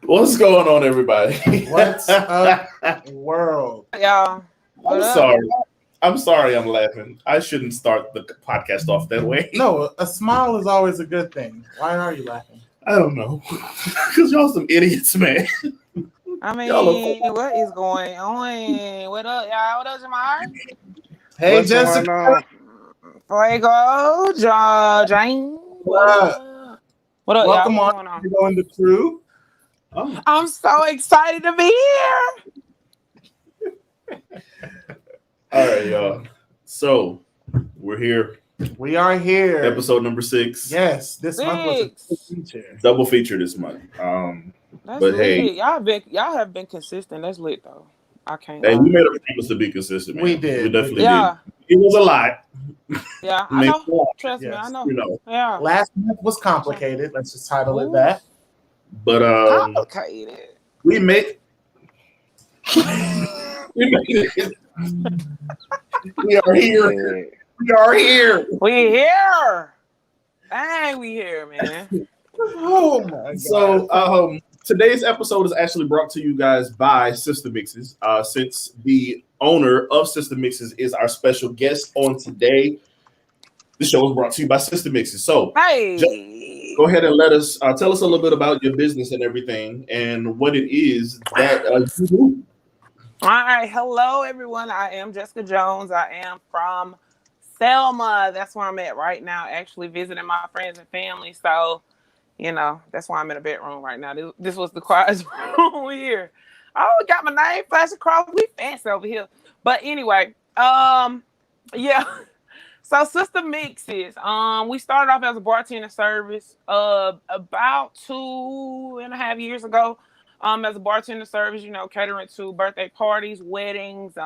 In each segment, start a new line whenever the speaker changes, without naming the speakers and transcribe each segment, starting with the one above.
What's going on, everybody?
What's up, world?
Y'all.
I'm sorry. I'm sorry I'm laughing. I shouldn't start the podcast off that way.
No, a smile is always a good thing. Why are you laughing?
I don't know. Because y'all some idiots, man.
I mean, what is going on? What up, y'all? What up, Jamar?
Hey,
What's
Jessica.
going on?
Fuego, Jane. What up? What up,
Welcome
y'all? What's
on.
going on?
You go in the crew.
Oh.
I'm so excited to be here.
All right, y'all. So we're here.
We are here.
Episode number 6.
Yes, this month was a good feature.
Double feature this month.
That's
but
lit.
hey,
y'all have been consistent. That's lit though. I can't.
Hey,
lie.
we made a promise to be consistent, man.
We did.
We definitely
Yeah.
did. It was a lot.
Yeah, I know. Trust me,
Yes.
I know.
You know.
Yeah.
Last month was complicated. Let's just title it that.
But
Complicated.
we made it. We are here. We are here.
We here. Dang, we here, man.
Oh my God.
So today's episode is actually brought to you guys by Sister Mixes. Since the owner of Sister Mixes is our special guest on today, the show is brought to you by Sister Mixes. So
Hey,
go ahead and let us tell us a little bit about your business and everything and what it is that you do.
All right, hello everyone. I am Jessica Jones. I am from Selma. That's where I'm at right now, actually visiting my friends and family. So, you know, that's why I'm in a bedroom right now. This was the quietest room here. Oh, we got my name flash across. We fancy over here. But anyway, yeah. So Sister Mixes. We started off as a bartender service about 2.5 years ago. As a bartender service, you know, catering to birthday parties, weddings,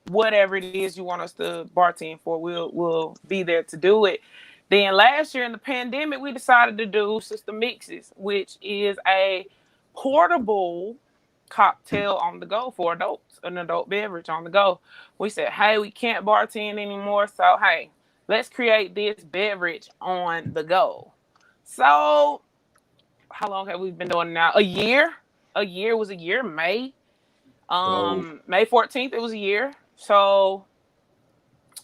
whatever it is you want us to bartend for, we'll be there to do it. Then last year in the pandemic, we decided to do Sister Mixes, which is a portable cocktail on the go for adults, an adult beverage on the go. We said, hey, we can't bartend anymore, so hey, let's create this beverage on the go. So how long have we been doing it now? A year. Was a year. May 14th, it was a year. So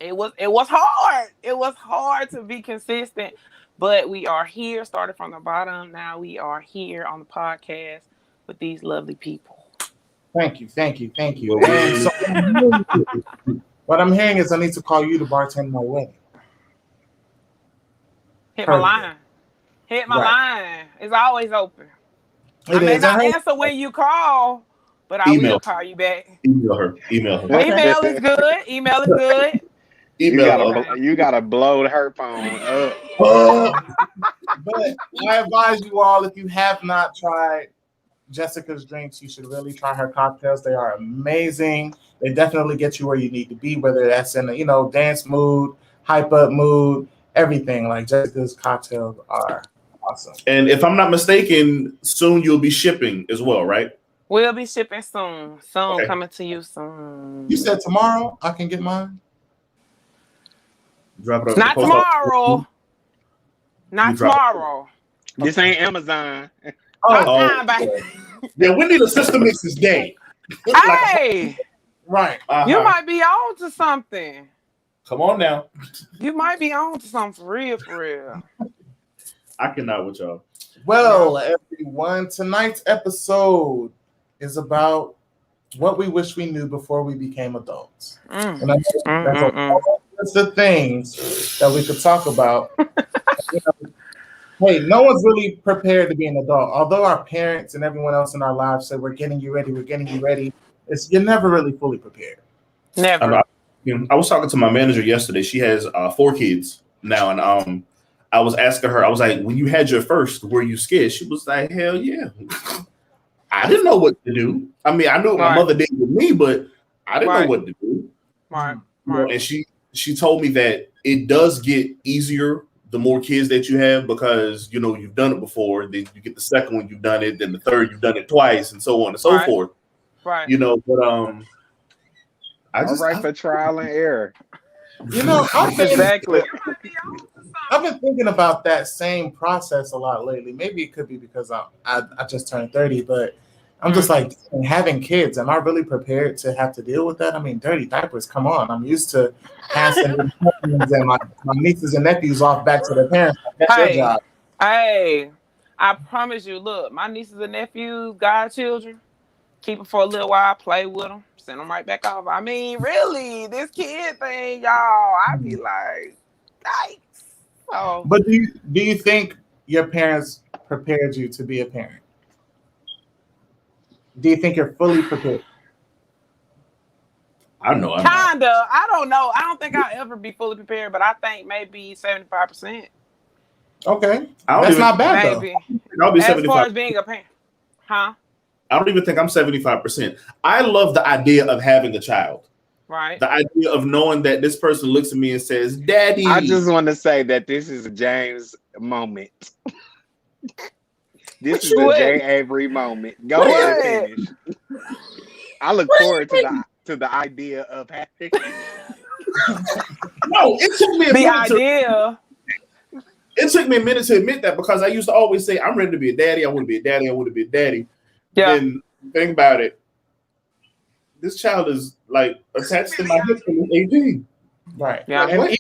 it was hard. It was hard to be consistent, but we are here. Started from the bottom. Now we are here on the podcast with these lovely people.
Thank you. And so, what I'm hearing is I need to call you to bartend my wedding.
Hit my line. Line. It's always open. I may not answer when you call, but I will call you back.
Email her.
Email is good.
You gotta blow her phone up.
But I advise you all, if you have not tried Jessica's drinks, you should really try her cocktails. They are amazing. They definitely get you where you need to be, whether that's in a dance mood, hype up mood, everything. Like Jessica's cocktails are awesome.
And if I'm not mistaken, soon you'll be shipping as well, right?
We'll be shipping soon.
Okay.
Coming to you soon.
You said tomorrow I can get mine?
Drop it off.
Not tomorrow. Not tomorrow.
This ain't Amazon.
Yeah, we need a Sister Mixes day.
Hey,
right.
You might be on to something.
Come on now.
You might be on to something for real.
I cannot with y'all.
Well, everyone, tonight's episode is about what we wish we knew before we became adults. And I know that's the things that we could talk about. Hey, no one's really prepared to be an adult. Although our parents and everyone else in our lives said, we're getting you ready. You're never really fully prepared.
Never.
I was talking to my manager yesterday. She has 4 kids now. And I was asking her, I was like, when you had your first, were you scared? She was like, hell yeah. I didn't know what to do. I mean, I knew what my mother did with me, but I didn't know what to do.
Right.
And she told me that it does get easier the more kids that you have, because you've done it before. Then you get the second one, you've done it. Then the third, you've done it twice, and so on and so forth.
Right.
But
For trial and error.
You know,
Exactly.
I've been thinking about that same process a lot lately. Maybe it could be because I just turned 30, but I'm just like having kids. Am I really prepared to have to deal with that? I mean, dirty diapers. Come on, I'm used to passing my cousins and my nieces and nephews off back to their parents. That's your
Hey,
job.
hey, I promise you, look, my nieces and nephews, godchildren, keep them for a little while, play with them, send them right back off. I mean, really, this kid thing, y'all, I be like, yikes. So,
But do you think your parents prepared you to be a parent? Do you think you're fully prepared?
I know I'm not.
kinda, I don't know. I don't think I'll ever be fully prepared, but I think maybe 75%.
Okay,
I don't
that's
even.
not bad though.
Maybe.
I'll be
As far
75.
as being a parent. Huh?
I don't even think I'm 75%. I love the idea of having a child.
Right.
The idea of knowing that this person looks at me and says, "Daddy."
I just want to say that this is a James moment. This is a
What?
Jay Avery moment. Go ahead and finish. I look forward to the idea of having.
No, it took me a
The
minute to.
idea.
It took me a minute to admit that because I used to always say, "I'm ready to be a daddy. I want to be a daddy. I want to be a daddy."
Yeah.
Then think about it. This child is like attached to my hip from 18.
Right.
Yeah.
And
What?
even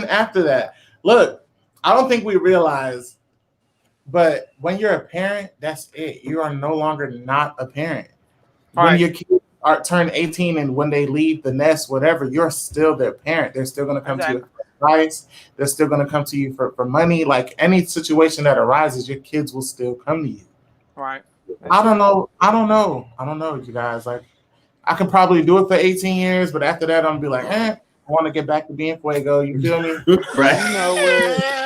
after that, look, I don't think we realize, but when you're a parent, that's it. You are no longer not a parent. When
Right.
your kids are turn 18 and when they leave the nest, whatever, you're still their parent. They're still going to come to you for advice. They're still going to come to you for money. Like any situation that arises, your kids will still come to you.
Right.
I don't know, you guys. Like, I could probably do it for 18 years, but after that, I'm gonna be like, I want to get back to being fuego. You feel me?
Right.
You know what?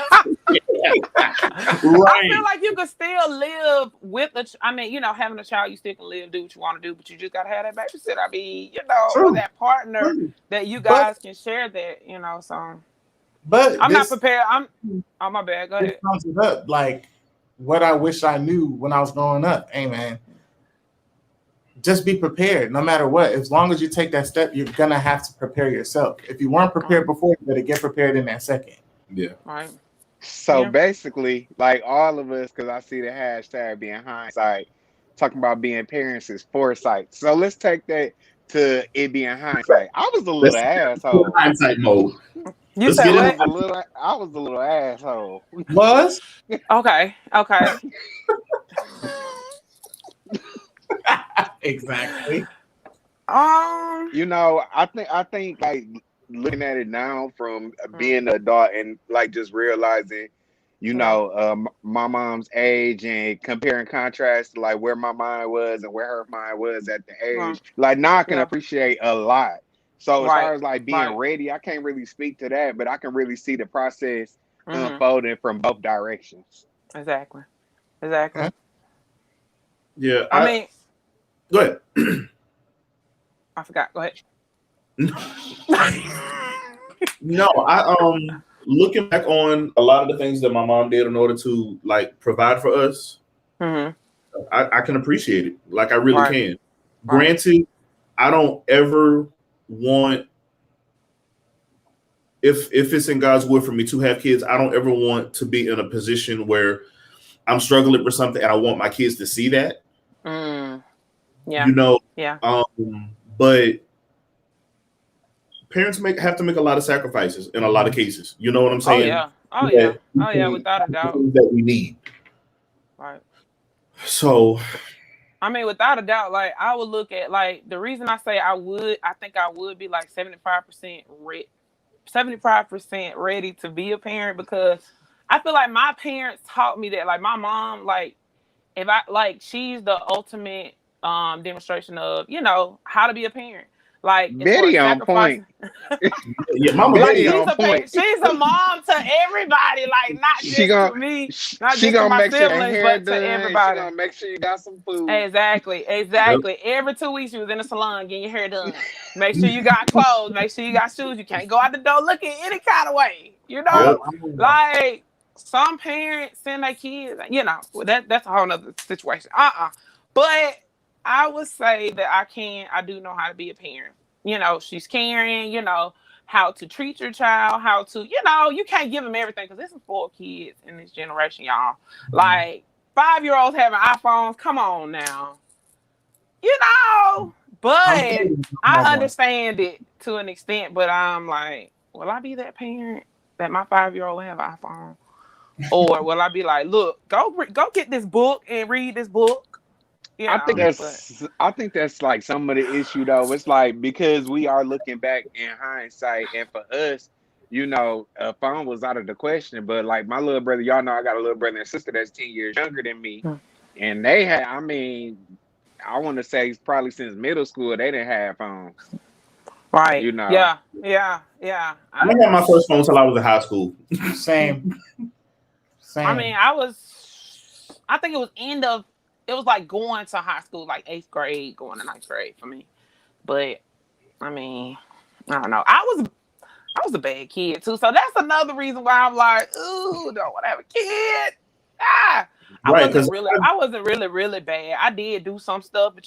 I
Right.
feel like you could still live with I mean, having a child, you still can live, do what you want to do, but you just gotta have that babysitter. I mean,
True.
or that partner that you guys can share that, so
But
I'm not
this
prepared. Oh my bad. Go ahead.
sums it up like what I wish I knew when I was growing up. Hey man, just be prepared no matter what. As long as you take that step, you're gonna have to prepare yourself. If you weren't prepared before, you better get prepared in that second.
Yeah.
Right.
So
Yeah.
basically, like all of us, because I see the hashtag being hindsight, talking about being parents is foresight. So let's take that to it being hindsight. I was a little asshole.
Hindsight mode.
You
Let's
said
get
I
it.
was a little asshole.
Was
Okay.
exactly.
I think like looking at it now from being an adult and like just realizing, my mom's age and compare and contrast to like where my mind was and where her mind was at the age. Like now I can appreciate a lot. So as far as like being ready, I can't really speak to that, but I can really see the process unfolding from both directions.
Exactly. Exactly.
Yeah.
I mean,
go ahead.
I forgot. Go ahead.
No, looking back on a lot of the things that my mom did in order to like provide for us, I can appreciate it. Like I really can. Granted, I don't ever want, if it's in God's will for me to have kids, I don't ever want to be in a position where I'm struggling for something and I want my kids to see that.
Yeah.
But parents have to make a lot of sacrifices in a lot of cases. You know what I'm saying?
Oh yeah, without a doubt.
That we need.
Right. So,
I
mean, without a doubt, like I would look at like the reason I say I think I would be like 75% 75% ready to be a parent, because I feel like my parents taught me that. Like my mom, like if I like, she's the ultimate demonstration of how to be a parent. Like
Betty on point.
Yeah, Mama
Betty
on
point. She's a mom to everybody, like not just to me, not
she
just to my
make
siblings,
sure
but
done,
to everybody.
She gonna make sure you got some food.
Exactly. Yep. Every 2 weeks she was in the salon getting your hair done. Make sure you got clothes. Make sure you got shoes. You can't go out the door looking any kind of way. Like some parents send their kids. That's a whole nother situation. But I would say that I do know how to be a parent she's caring, how to treat your child, how to, you can't give them everything because there's some spoiled kids in this generation, y'all. Like 5-year-olds having iPhones. Come on now. But I understand it to an extent, but I'm like, will I be that parent that my 5-year-old have an iPhone? Or will I be like, look, go get this book and read this book?
I think that's like some of the issue though. It's like because we are looking back in hindsight, and for us, a phone was out of the question. But like my little brother, y'all know I got a little brother and sister that's 10 years younger than me, and they had, I want to say probably since middle school they didn't have phones.
Right. Yeah.
I didn't have my first phone until I was in high school.
Same.
I mean, I think it was like going to high school, like 8th grade, going to 9th grade for me. But I mean, I don't know. I was a bad kid too. So that's another reason why I'm like, ooh, don't want to have a kid. I wasn't really bad. I did do some stuff, but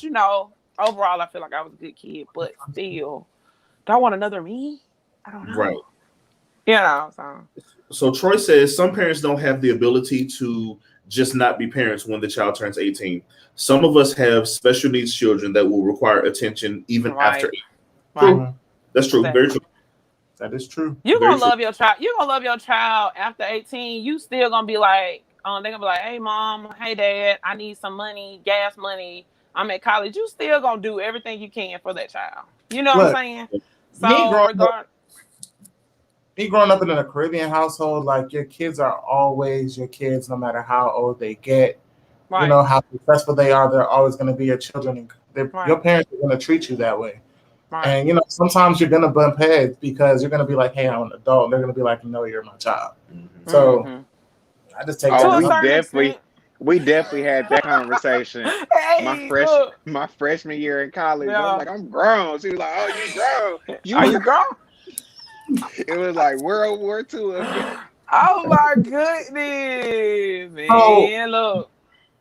overall I feel like I was a good kid, but still, do I want another me? I don't know.
Right. So Troy says some parents don't have the ability to just not be parents when the child turns 18. Some of us have special needs children that will require attention even after. True. That's true. Exactly. Very true.
That is true.
You're gonna love your child. You're gonna love your child after 18. You still gonna be like, they're gonna be like, hey mom, hey dad, I need some money, gas money. I'm at college. You still gonna do everything you can for that child. You know what I'm saying? So
me growing up in a Caribbean household, like your kids are always your kids, no matter how old they get. Right. How successful they are, they're always going to be your children. And your parents are going to treat you that way. Right. And sometimes you're going to bump heads because you're going to be like, hey, I'm an adult. And they're going to be like, no, you're my child. Mm-hmm. So I just take
we definitely had that conversation. My freshman year in college. Yeah. I was like, I'm grown. She was like, oh, you grown. Are you grown? It was like World War II.
Oh my goodness, man! Look.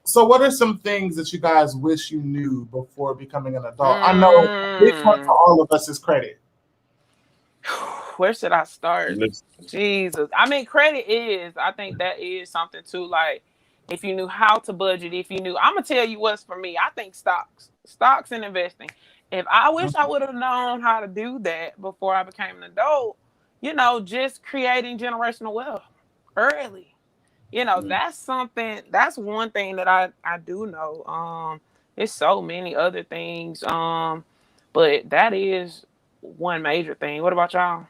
So, what are some things that you guys wish you knew before becoming an adult? I know big one for all of us is credit.
Where should I start? Jesus, credit is. I think that is something too. Like, if you knew how to budget, I'm gonna tell you what's for me. I think stocks and investing. If I wish I would have known how to do that before I became an adult, just creating generational wealth early. That's one thing that I do know. There's so many other things. But that is one major thing. What about y'all?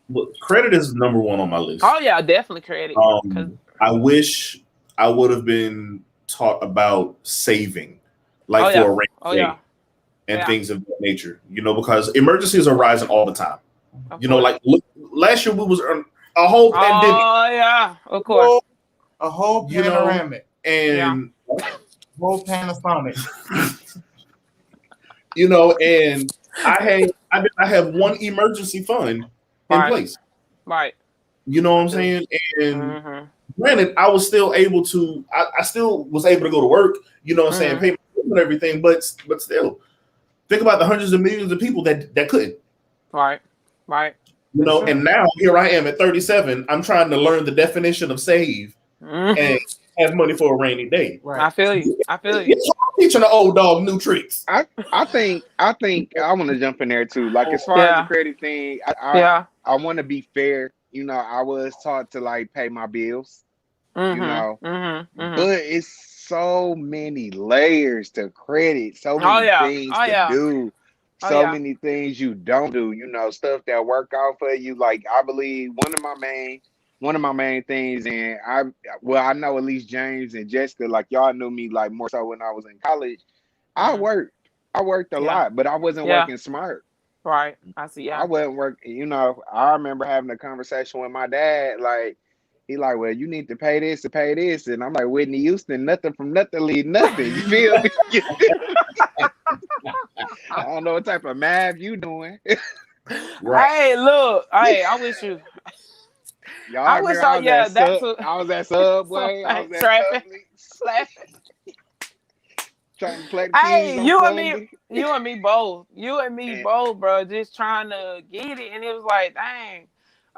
Well, credit is number one on my list.
Oh yeah, definitely credit.
I wish I would have been taught about saving, like for a rainy day. And things of that nature, because emergencies are rising all the time. Like last year we was a whole pandemic.
Oh yeah, of course.
A whole panoramic
and
whole Panasonic.
And I have one emergency fund in place.
Right.
You know what I'm saying? And granted, I was still able to. I still was able to go to work. You know what I'm saying? Pay my bills and everything, but still. Think about the hundreds of millions of people that couldn't.
Right.
And now here I am at 37. I'm trying to learn the definition of save and have money for a rainy day.
Right. I feel you.
I'm teaching the old dog new tricks.
I think I want to jump in there too. Like as far as the credit thing, I want to be fair. I was taught to like pay my bills. But it's so many layers to credit, so many things to do, many things you don't do, stuff that work out for you. Like I believe one of my main things, and I know at least James and Jessica, like y'all knew me like more so when I was in college. I worked a lot, but I wasn't working smart.
Right. I see. Yeah.
I wasn't working, I remember having a conversation with my dad, like, he like, well, you need to pay this to pay this. And I'm like, Whitney Houston, nothing from nothing leave nothing. You feel me? I don't know what type of math you doing.
Right. Hey, look. Hey, I wish you.
Y'all I wish I
that's
I was at Subway. I was at
slapping.
trying to play the
Hey,
keys on
you
Sunday.
and me both. You and me both, bro. Just trying to get it, and it was like, dang,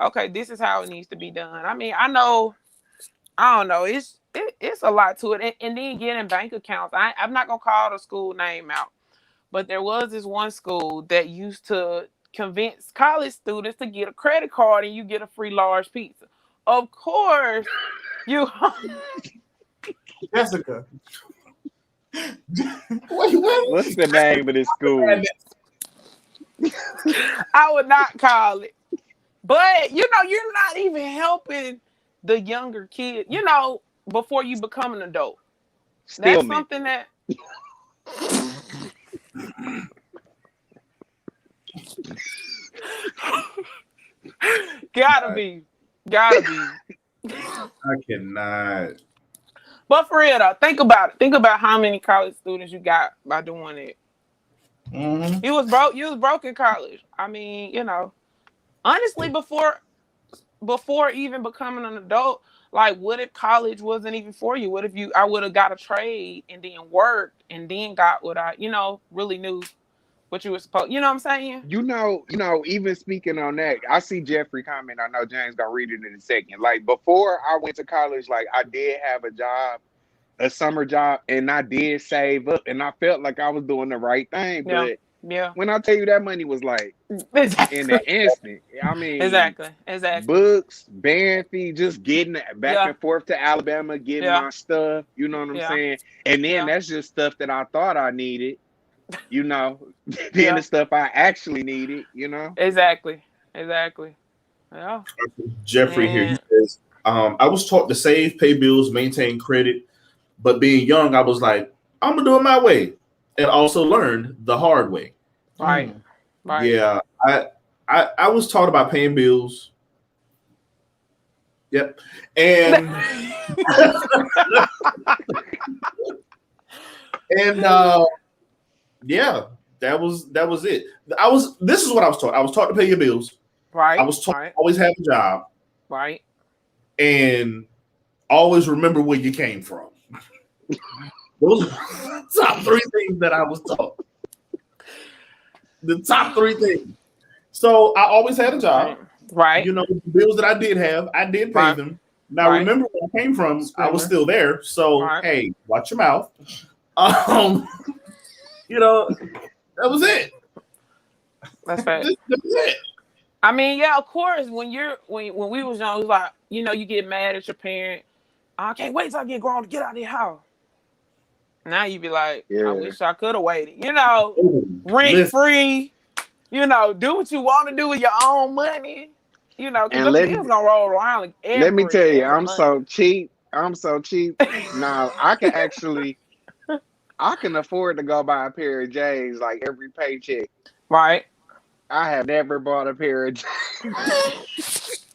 okay, this is how it needs to be done. I mean, I don't know. It's a lot to it, and then getting bank accounts. I'm not gonna call the school name out, but there was this one school that used to convince college students to get a credit card and you get a free large pizza. Of course, you.
Jessica.
What's the name of this school?
I would not call it. But, you're not even helping the younger kid, before you become an adult. That's something that... Gotta be.
I cannot.
But for real though, think about it. Think about how many college students you got by doing it.
Mm-hmm.
You was broke in college. I mean, honestly, before even becoming an adult, like, what if college wasn't even for you? What if I would have got a trade and then worked and then got what I, really knew what you were supposed, you know what I'm saying?
Even speaking on that, I see Jeffrey comment. I know James gonna read it in a second. Like, before I went to college, like, I did have a job, a summer job, and I did save up, and I felt like I was doing the right thing.
Yeah.
But
Yeah.
when I tell you that money was like in an instant, I mean,
exactly.
books, band fee, just getting back and forth to Alabama, getting my stuff. You know what I'm saying? And then that's just stuff that I thought I needed. Then the stuff I actually needed.
Exactly. Yeah.
Jeffrey here, he says, I was taught to save, pay bills, maintain credit, but being young, I was like, I'm gonna do it my way, and also learned the hard way.
Right.
Yeah, I was taught about paying bills. Yep, and yeah, that was it. This is what I was taught. I was taught to pay your bills.
Right.
I was taught to always have a job.
Right.
And always remember where you came from. Those are the top 3 things that I was taught. The top 3 things. So I always had a job.
Right.
The bills that I did have, I did pay them. Now remember where I came from, I was still there. So hey, watch your mouth. That was it.
That's fact.
That was it.
I mean, yeah, of course. When we was young, it was like, you get mad at your parent. I can't wait till I get grown to get out of the house. Now you be like, I wish I could have waited. Rent free. Do what you want to do with your own money. Because the bills gonna roll around.
Let me tell you, I'm so cheap. Now I can afford to go buy a pair of J's like every paycheck.
Right.
I have never bought a pair of J's.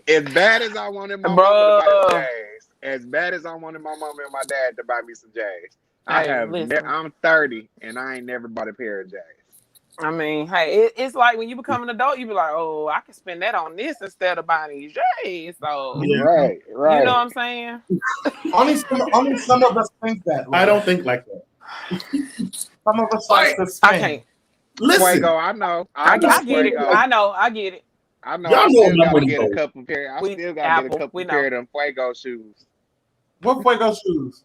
As bad as I wanted my mom to buy J's, as bad as I wanted my mom and my dad to buy me some J's, I'm 30 and I ain't never bought a pair of J's.
I mean, hey, it's like when you become an adult, you be like, oh, I can spend that on this instead of buying these J's. So
right.
You know what I'm saying?
Only some of us think that.
I don't think like that.
Some of us like to spend.
I can't.
Listen,
Fuego, I know.
I get it. I know. I get it.
I know. I still gotta get a couple pair. I still gotta get a couple pair of them Fuego shoes.
What Fuego shoes?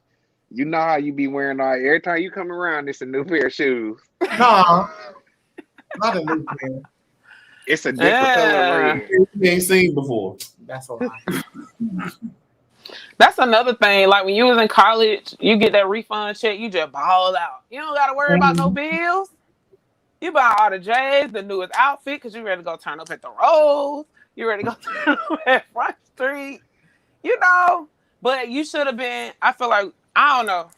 You know how you be wearing every time you come around, it's a new pair of shoes.
No, not a new pair.
It's a different color red.
You ain't seen before.
That's a lie.
That's another thing. Like when you was in college, you get that refund check, you just ball out. You don't gotta worry about no bills. You buy all the J's, the newest outfit, because you ready to go turn up at the Rose. You ready to go turn up at Front Street. But you should have been, I feel like, I don't know.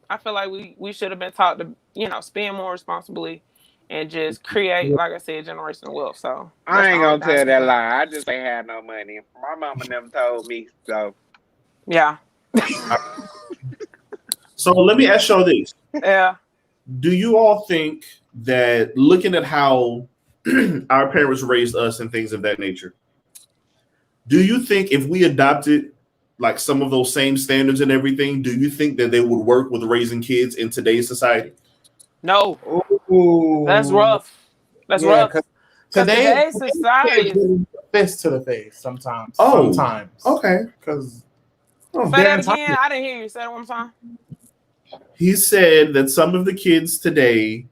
I feel like we should have been taught to, spend more responsibly and just create, like I said, generational wealth. So
I ain't gonna tell that lie. I just ain't had no money. My mama never told me, so.
Yeah.
So let me ask y'all this.
Yeah.
Do you all think that looking at how our parents raised us and things of that nature, do you think if we adopted like some of those same standards and everything, do you think that they would work with raising kids in today's society?
No,
Ooh.
that's rough. That's
Yeah,
rough. Because today's society is.
Fist to the face sometimes.
Oh,
sometimes.
okay.
Because
Say that again. I didn't hear you. Say it one time.
He said that some of the kids today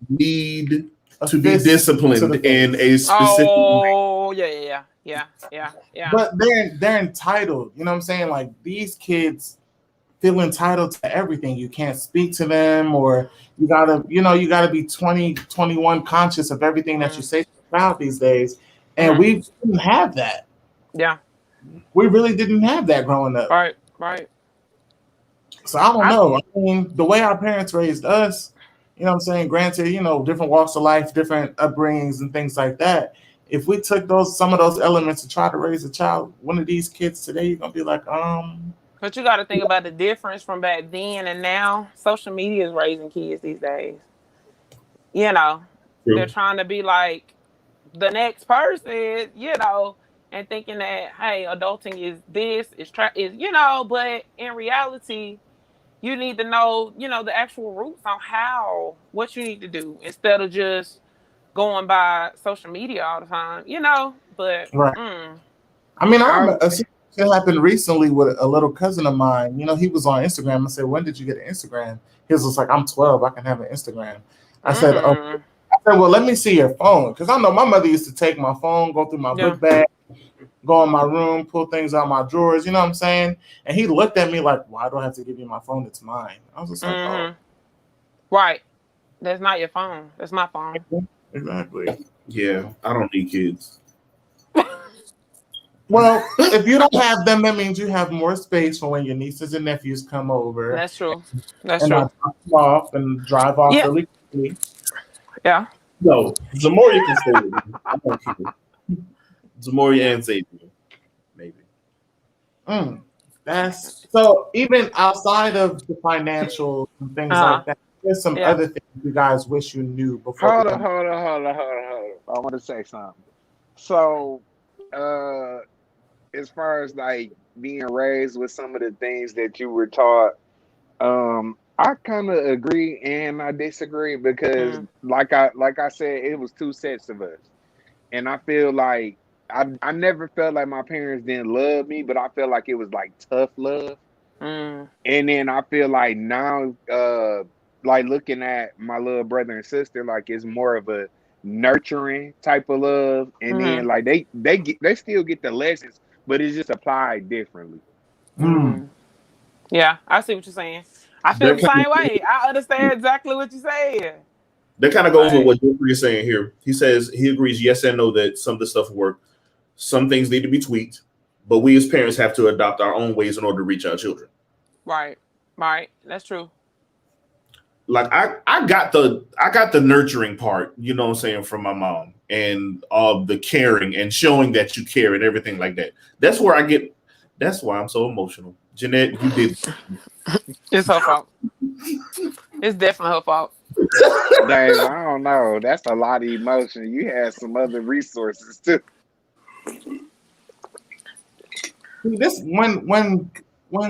need to be disciplined in a specific
way. Yeah.
But they're entitled. You know what I'm saying? Like these kids feel entitled to everything. You can't speak to them, or you gotta be 20, 21 conscious of everything that you say to the crowd these days. And we didn't have that.
Yeah.
We really didn't have that growing up.
Right.
So I don't know. I mean, the way our parents raised us, you know what I'm saying? Granted, different walks of life, different upbringings and things like that. If we took some of those elements to try to raise a child, one of these kids today, you're gonna be like,
But you got to think about the difference from back then and now. Social media is raising kids these days. They're trying to be like the next person, and thinking that, hey, adulting is this, but in reality, you need to know, the actual roots on what you need to do instead of just going by social media all the time, but
right. I mean, I remember it happened recently with a little cousin of mine. He was on Instagram. I said, "When did you get an Instagram?" He was just like, "I'm 12. I can have an Instagram." I said, "Oh." I said, "Well, let me see your phone," because I know my mother used to take my phone, go through my book bag, go in my room, pull things out of my drawers. You know what I'm saying? And he looked at me like, "Why do I have to give you my phone? It's mine." I was just like, "Oh,
right. That's not your phone. That's my phone."
Exactly.
Yeah, I don't need kids.
Well, if you don't have them, that means you have more space for when your nieces and nephews come over.
That's true. That's
and
true.
I drop them off and drive off really quickly.
Yeah.
No, Zamoria can stay with me. I don't care. Zamoria and Xavier, maybe.
That's so. Even outside of the financial and things like that, there's some other things you guys wish you knew before.
Hold on. I want to say something. So, as far as like being raised with some of the things that you were taught, I kind of agree and I disagree because, like I said, it was two sets of us, and I feel like I never felt like my parents didn't love me, but I felt like it was like tough love. And then I feel like now, like looking at my little brother and sister, like it's more of a nurturing type of love, and then like they still get the lessons, but it's just applied differently.
Yeah, I see what you're saying. I feel the same way. I understand exactly what you're saying.
That kind of goes with what Jeffrey is saying here. He says he agrees, yes and no, that some of the stuff work. Some things need to be tweaked, but we as parents have to adopt our own ways in order to reach our children.
Right. That's true.
Like I got the nurturing part, you know what I'm saying, from my mom, and the caring and showing that you care and everything like that. That's why I'm so emotional. Jeanette, you did.
It's her fault. It's definitely her fault.
Dave, I don't know. That's a lot of emotion. You had some other resources too.
This when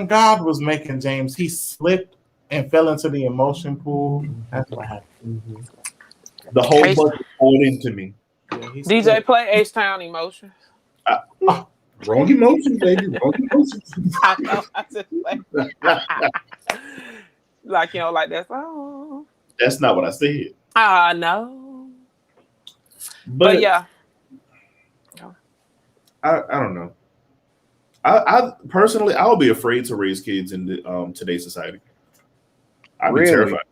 God was making James, he slipped and fell into the emotion pool. That's what happened.
The whole bunch poured into me.
Yeah, DJ play H-Town Emotions.
Wrong emotions, baby. Wrong emotions.
I know. I just like that song.
That's not what I said.
I know. But yeah.
I don't know. I personally, I would be afraid to raise kids in today's society. I'd be terrified.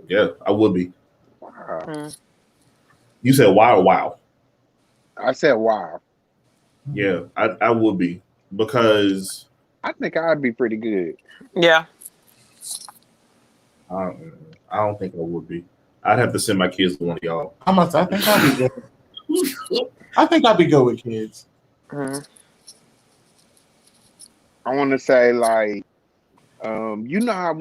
Yeah, I would be.
Wow.
You said why or wow?
I said wow.
Yeah, I would be, because
I think I'd be pretty good.
Yeah.
I don't think I would be. I'd have to send my kids to one of y'all.
How much? I think I'd be good. I think I'd be good with kids.
I want to say like, you know how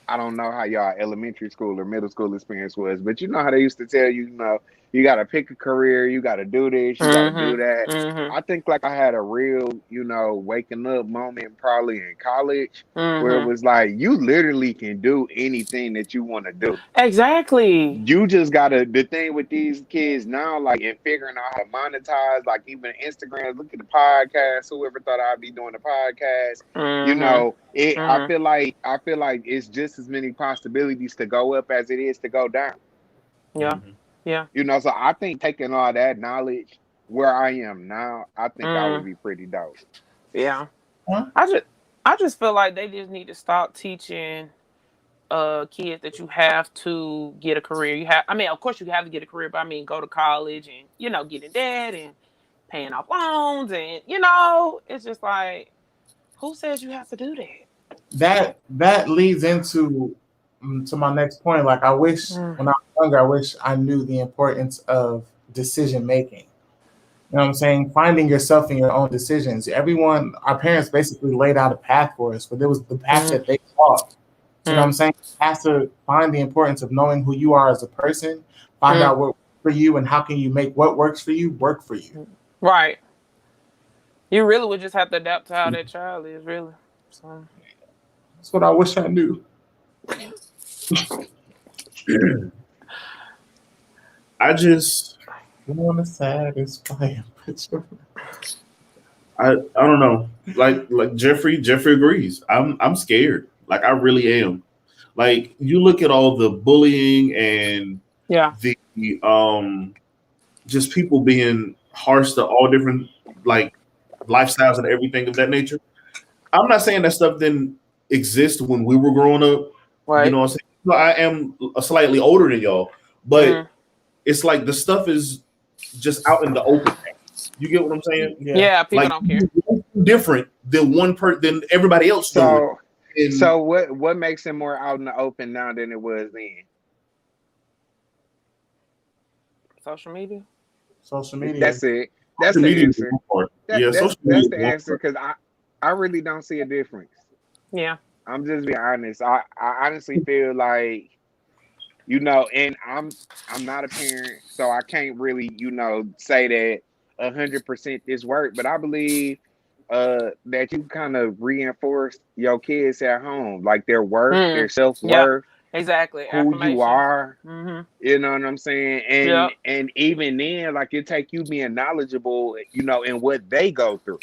I I don't know how y'all elementary school or middle school experience was, but you know how they used to tell you, you know, you got to pick a career, you got to do this, you got to do that. I think like I had a real, you know, waking up moment probably in college where it was like you literally can do anything that you want to do.
Exactly.
You just gotta the thing with these kids now, like in figuring out how to monetize, like even Instagram, look at the podcast, whoever thought I'd be doing the podcast. You know, I feel like it's just as many possibilities to go up as it is to go down.
Yeah. Yeah.
You know, so I think taking all that knowledge where I am now, I think I would be pretty dope.
Yeah.
Huh?
I just feel like they just need to stop teaching kids that you have to get a career. I mean, of course you have to get a career, but I mean go to college and, you know, get in debt and paying off loans and, you know, it's just like, who says you have to do that?
That leads into to my next point. Like I wish when I was younger, I wish I knew the importance of decision making. You know what I'm saying? Finding yourself in your own decisions. Our parents basically laid out a path for us, but it was the path that they taught. You know what I'm saying? You have to find the importance of knowing who you are as a person, find out what works for you, and how can you make what works for you work for you.
Right. You really would just have to adapt to how that child is, really. So
that's what I wish I knew.
I just
want to satisfy
I don't know. Like Jeffrey agrees. I'm scared. Like I really am. Like you look at all the bullying and the just people being harsh to all different like lifestyles and everything of that nature. I'm not saying that stuff didn't exist when we were growing up.
Right.
You know what I'm saying? No, I am slightly older than y'all, but it's like the stuff is just out in the open. You get what I'm saying?
Yeah, people
like,
don't care.
Different than than everybody else doing.
So what makes it more out in the open now than it was then?
Social media.
That's it. That's the answer. That's the answer because I really don't see a difference.
Yeah.
I'm just being honest. I honestly feel like, you know, and I'm not a parent, so I can't really, you know, say that 100% this work, but I believe that you kind of reinforce your kids at home, like their worth, their self-worth.
Yeah, exactly.
Who you are. You know what I'm saying? And even then, like it take you being knowledgeable, you know, in what they go through.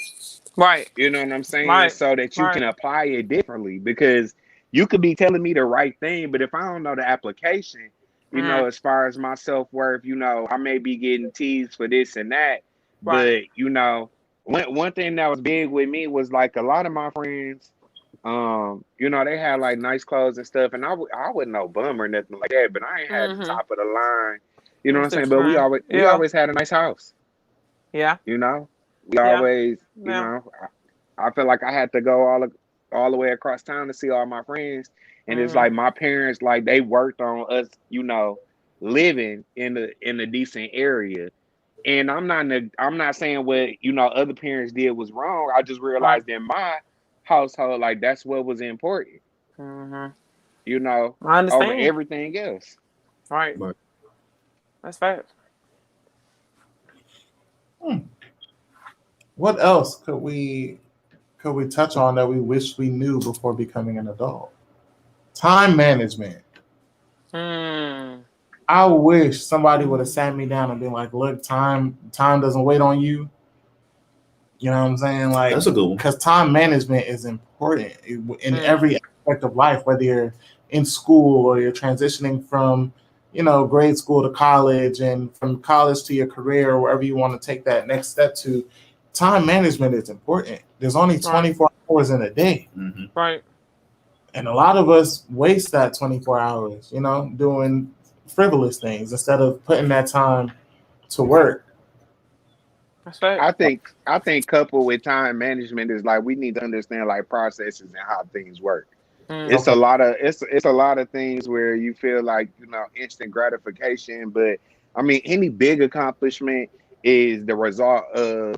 Right.
You know what I'm saying?
Right.
So that you can apply it differently, because you could be telling me the right thing, but if I don't know the application, you know, as far as my self-worth, you know, I may be getting teased for this and that. But, you know, one thing that was big with me was like a lot of my friends, you know, they had like nice clothes and stuff, and I wasn't no bum or nothing like that, but I ain't had the top of the line. You know what I'm saying? But we always had a nice house.
Yeah.
You know? We always, you know, I feel like I had to go all the way across town to see all my friends. And it's like my parents, like they worked on us, you know, living in a decent area. And I'm not saying what, you know, other parents did was wrong. I just realized in my household, like that's what was important. You know,
I understand.
over everything else.
Right. That's fact.
What else could we touch on that we wish we knew before becoming an adult? Time management. I wish somebody would have sat me down and been like, look, time doesn't wait on you. You know what I'm saying? Like,
that's a good one.
Because time management is important in every aspect of life, whether you're in school or you're transitioning from, you know, grade school to college, and from college to your career, or wherever you want to take that next step to. Time management is important. There's only 24 hours in a day.
Right.
And a lot of us waste that 24 hours, you know, doing frivolous things instead of putting that time to work.
That's right.
I think coupled with time management is like we need to understand like processes and how things work. It's a lot of things where you feel like, you know, instant gratification, but I mean any big accomplishment is the result of,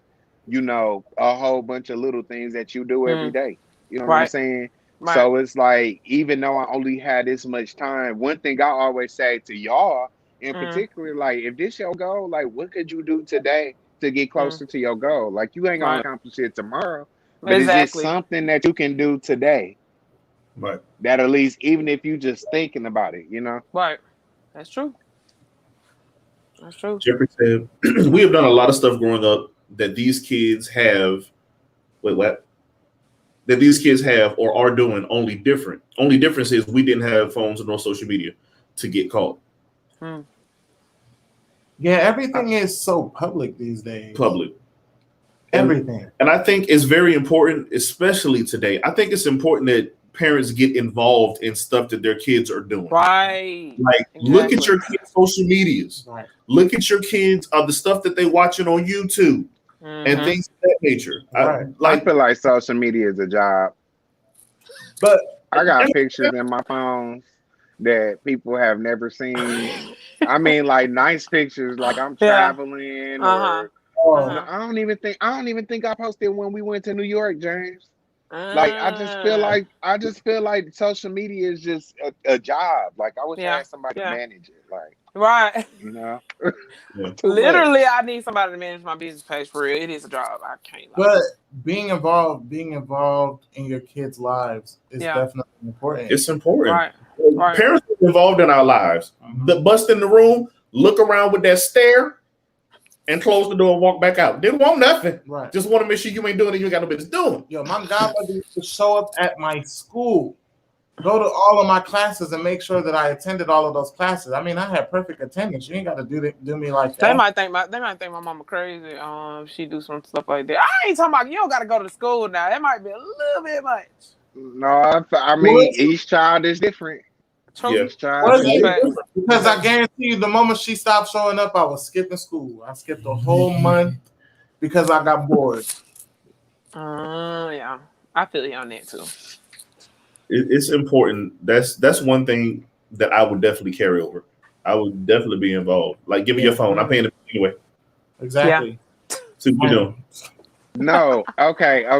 you know, a whole bunch of little things that you do every day. You know what I'm saying?
Right.
So it's like, even though I only had this much time, one thing I always say to y'all in particular, like, if this your goal, like, what could you do today to get closer to your goal? Like, you ain't gonna
Right.
accomplish it tomorrow, but it's just
Exactly.
something that you can do today.
Right.
That at least, even if you just thinking about it, you know.
Right. That's true. That's true.
Jeffrey said, "We have done a lot of stuff growing up that these kids have. Wait, what? That these kids have or are doing. Only difference is we didn't have phones or no social media to get caught.
Hmm.
Yeah, everything is so public these days.
Public.
Everything.
And I think it's very important, especially today. I think it's important that parents get involved in stuff that their kids are doing.
Right.
Like, look at your kids' social medias.
Right.
Look at your kids the stuff that they watching on YouTube and things of that nature.
Right.
I feel like social media is a job.
But
I got pictures in my phone that people have never seen. I mean, like, nice pictures, like I'm traveling, or I don't even think I posted when we went to New York, James. Like, I just feel like social media is just a job. Like, I wish I had somebody to manage it. Like,
right.
You know.
Literally, I need somebody to manage my business page for real. It is a job. I can't.
But being involved in your kids' lives is definitely important.
It's important.
Right.
Parents are involved in our lives. The bust in the room, look around with that stare, and close the door and walk back out. Didn't want nothing.
Right.
Just want to make sure you ain't doing it. You ain't got no business doing.
Yo, my godmother used to show up at my school, go to all of my classes, and make sure that I attended all of those classes. I mean, I had perfect attendance. You ain't got to do me like that.
They might think my mama crazy. She do some stuff like that. I ain't talking about you don't got to go to school now. That might be a little bit much.
No, I mean, each child is different.
Yeah.
Because I guarantee you, the moment she stopped showing up, I was skipping school. I skipped a whole month because I got bored.
Yeah, I feel you on that too.
It's important. That's one thing that I would definitely carry over. I would definitely be involved. Like, give me your phone. I'm paying it anyway.
Exactly.
Yeah. See what you doing?
No. Okay. Had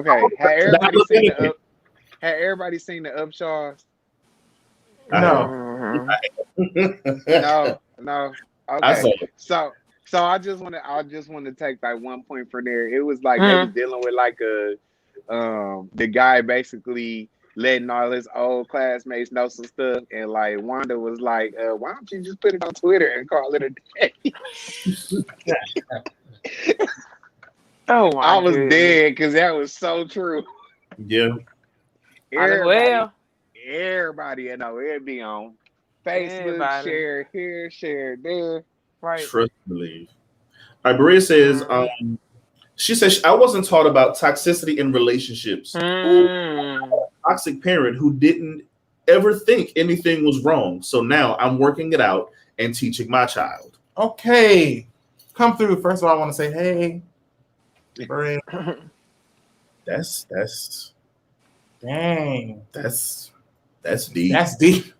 everybody seen the Upshaws?
No.
No. Okay. So I just want to take like one point from there. It was like they was dealing with like the guy basically letting all his old classmates know some stuff, and like Wanda was like, why don't you just put it on Twitter and call it a day?
Oh my!
I was dead because that was so true.
Yeah.
Everybody, you know, it'd be on Facebook, share here, share there.
Right.
Trust and believe. All right, Maria says, she says, I wasn't taught about toxicity in relationships. Toxic parent who didn't ever think anything was wrong. So now I'm working it out and teaching my child.
Okay. Come through. First of all, I want to say, hey, Maria.
That's
dang.
That's deep.
That's deep.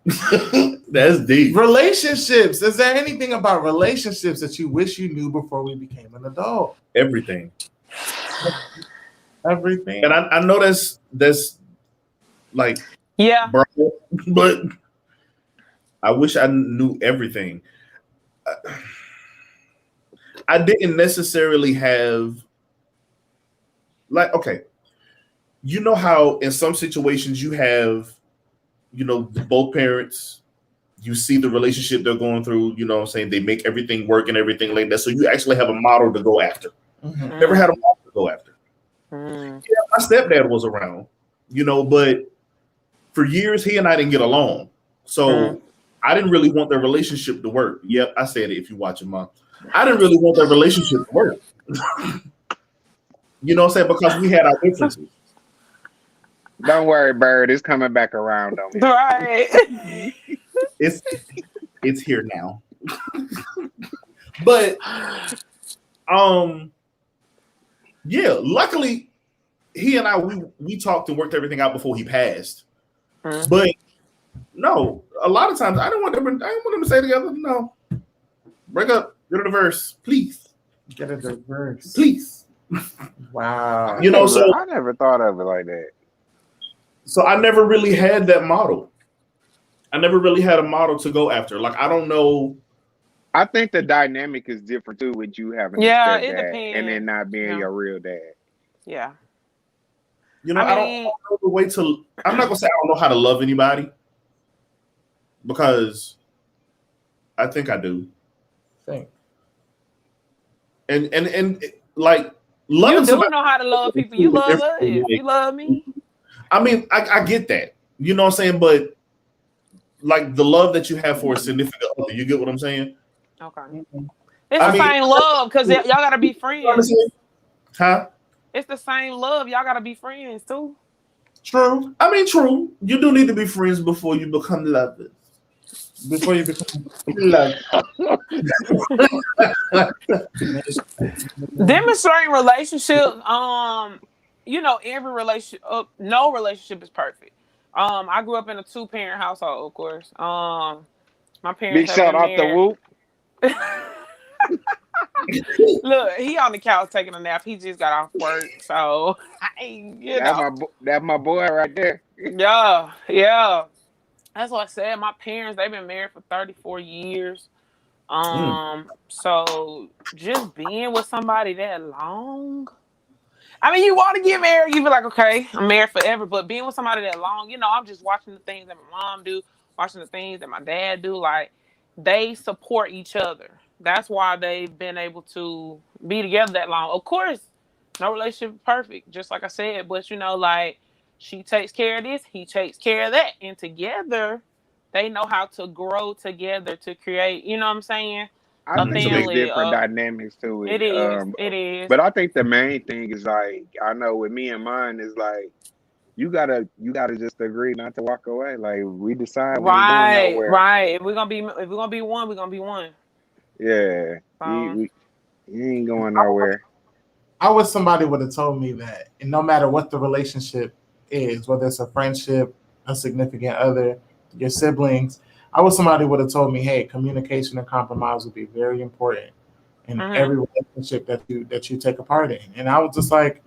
That's deep.
Relationships. Is there anything about relationships that you wish you knew before we became an adult?
Everything.
Everything.
And I know that's like, bro, but I wish I knew everything. I didn't necessarily have, like, okay, you know how in some situations you have, you know, both parents, you see the relationship they're going through, you know what I'm saying? They make everything work and everything like that. So you actually have a model to go after. Never had a model to go after. Yeah, my stepdad was around, you know, but for years he and I didn't get along. So I didn't really want their relationship to work. Yep, I said it if you're watching, Mom. I didn't really want their relationship to work. You know what I'm saying? Because we had our differences.
Don't worry, Bird. It's coming back around on me.
Right.
It's here now. But yeah, luckily he and I we talked and worked everything out before he passed. But no, a lot of times I didn't want them to stay together. No. Break up, get a divorce, please.
Get a divorce.
Please.
Wow.
You know, so
I never thought of it like that.
So I never really had that model. I never really had a model to go after. Like I don't know.
I think the dynamic is different too with you having a
Yeah, it
stepdad and then
depends.
not being
Yeah,
your real dad.
yeah.
You know,
I
I don't
mean,
know the way to. I'm not gonna say I don't know how to love anybody because I think I do.
Think.
And like
you
loving
do
somebody
know how to love
is
people. You
completely
love
different.
us.
From,
You love me.
I mean, I get that. You know what I'm saying? But like the love that you have for a significant other, you get what I'm saying?
Okay.
Mhm.
It's
I
the
mean,
same love because y'all gotta be friends.
huh?
It's the same love. Y'all gotta be friends too.
True.
I mean, true. You do need to be friends before you become lovers.
Before you become
Love.
Demonstrating relationship. Every relationship. No relationship is perfect. I grew up in a 2-parent household, of course. My parents
Big
have
shout
been
out to
married.
Whoop.
Look, he on the couch taking a nap. He just got off work, so you know.
That's my boy right there.
Yeah, yeah. That's what I said. My parents, they've been married for 34 years.
Mm.
So just being with somebody that long. I mean, you want to get married, you be like, okay, I'm married forever. But being with somebody that long, I'm just watching the things that my mom do, watching the things that my dad do. Like, they support each other. That's why they've been able to be together that long. Of course, no relationship is perfect, just like I said. But like she takes care of this, he takes care of that, and together they know how to grow together to create. You know what I'm saying?
I
A
think it's
Absolutely.
family.
different dynamics to it.
It is. It is.
But I think the main thing is like I know with me and mine is like you gotta just agree not to walk away. Like we decide we ain't going
Right,
nowhere.
right. If we're gonna be one, we're gonna be one.
Yeah,
So
you ain't going nowhere.
I wish somebody would have told me that, and no matter what the relationship is, whether it's a friendship, a significant other, your siblings, I wish somebody would have told me, hey, communication and compromise would be very important in
hmm
every relationship that you take a part in. And I was just like,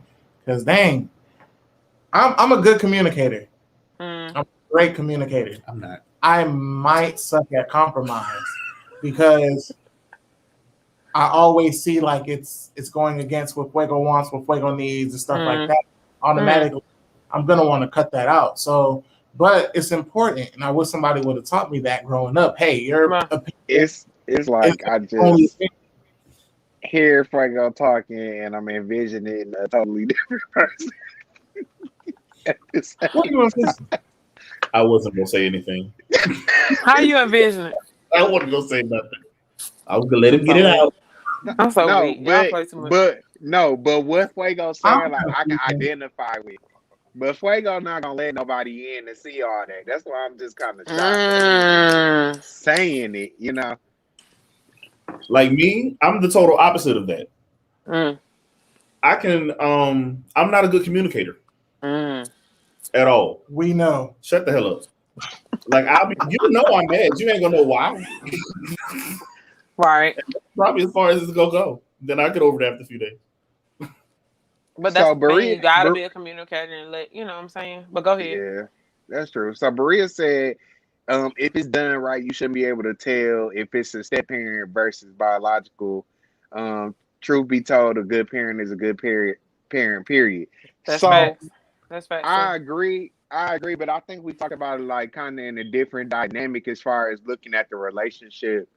because dang, I'm a good communicator.
mm,
I'm a great communicator.
I'm not.
I might suck at compromise because I always see like it's going against what Fuego wants, what Fuego needs, and stuff like
mm,
that.
mm.
Automatically, I'm gonna want to cut that out. So, but it's important, and I wish somebody would have taught me that growing up. Hey, your
Right.
opinion
It's
is
like I
the only
just
opinion.
hear Franco talking and I'm envisioning a totally different person at the same
What do you envision?
I wasn't gonna say anything.
How you envision it?
I wasn't gonna say nothing. I was gonna let
I'm
him get
so
it
weak.
out.
I'm so
No,
weak. Y'all play too much.
but what Fuego
I'm
saying, like I can
confused.
identify with. But Fuego not gonna let nobody in to see all that. That's why I'm just kind of shocked that he even
Mm,
saying it.
Like me, I'm the total opposite of that.
mm,
I can I'm not a good communicator
mm.
at all.
We know.
Shut the hell up. Like you know I'm mad. You ain't gonna know why.
Right.
Probably as far as it's gonna go. Then I get over it after a few days.
But that's
So
the thing.
Berea,
You gotta be a communicator and you know what I'm saying? But go ahead.
yeah, that's true. So Berea said, if it's done right, you shouldn't be able to tell if it's a step parent versus biological. Truth be told, a good parent is a good parent. Period.
That's
So
facts. That's facts too.
I agree. I agree, but I think we talk about it like kind of in a different dynamic as far as looking at the relationship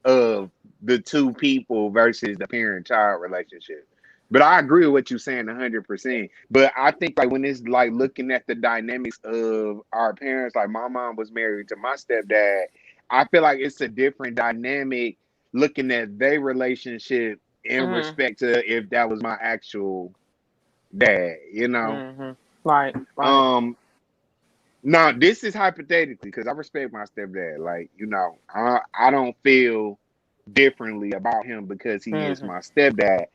of the two people versus the parent-child relationship. But I agree with what you're saying 100%. But I think like when it's like looking at the dynamics of our parents, like my mom was married to my stepdad, I feel like it's a different dynamic looking at their relationship in
Mm-hmm.
respect to if that was my actual dad.
Mm-hmm. Right. Right.
Um, Now this is hypothetically because I respect my stepdad. Like, I don't feel differently about him because he is
Mm-hmm.
my stepdad.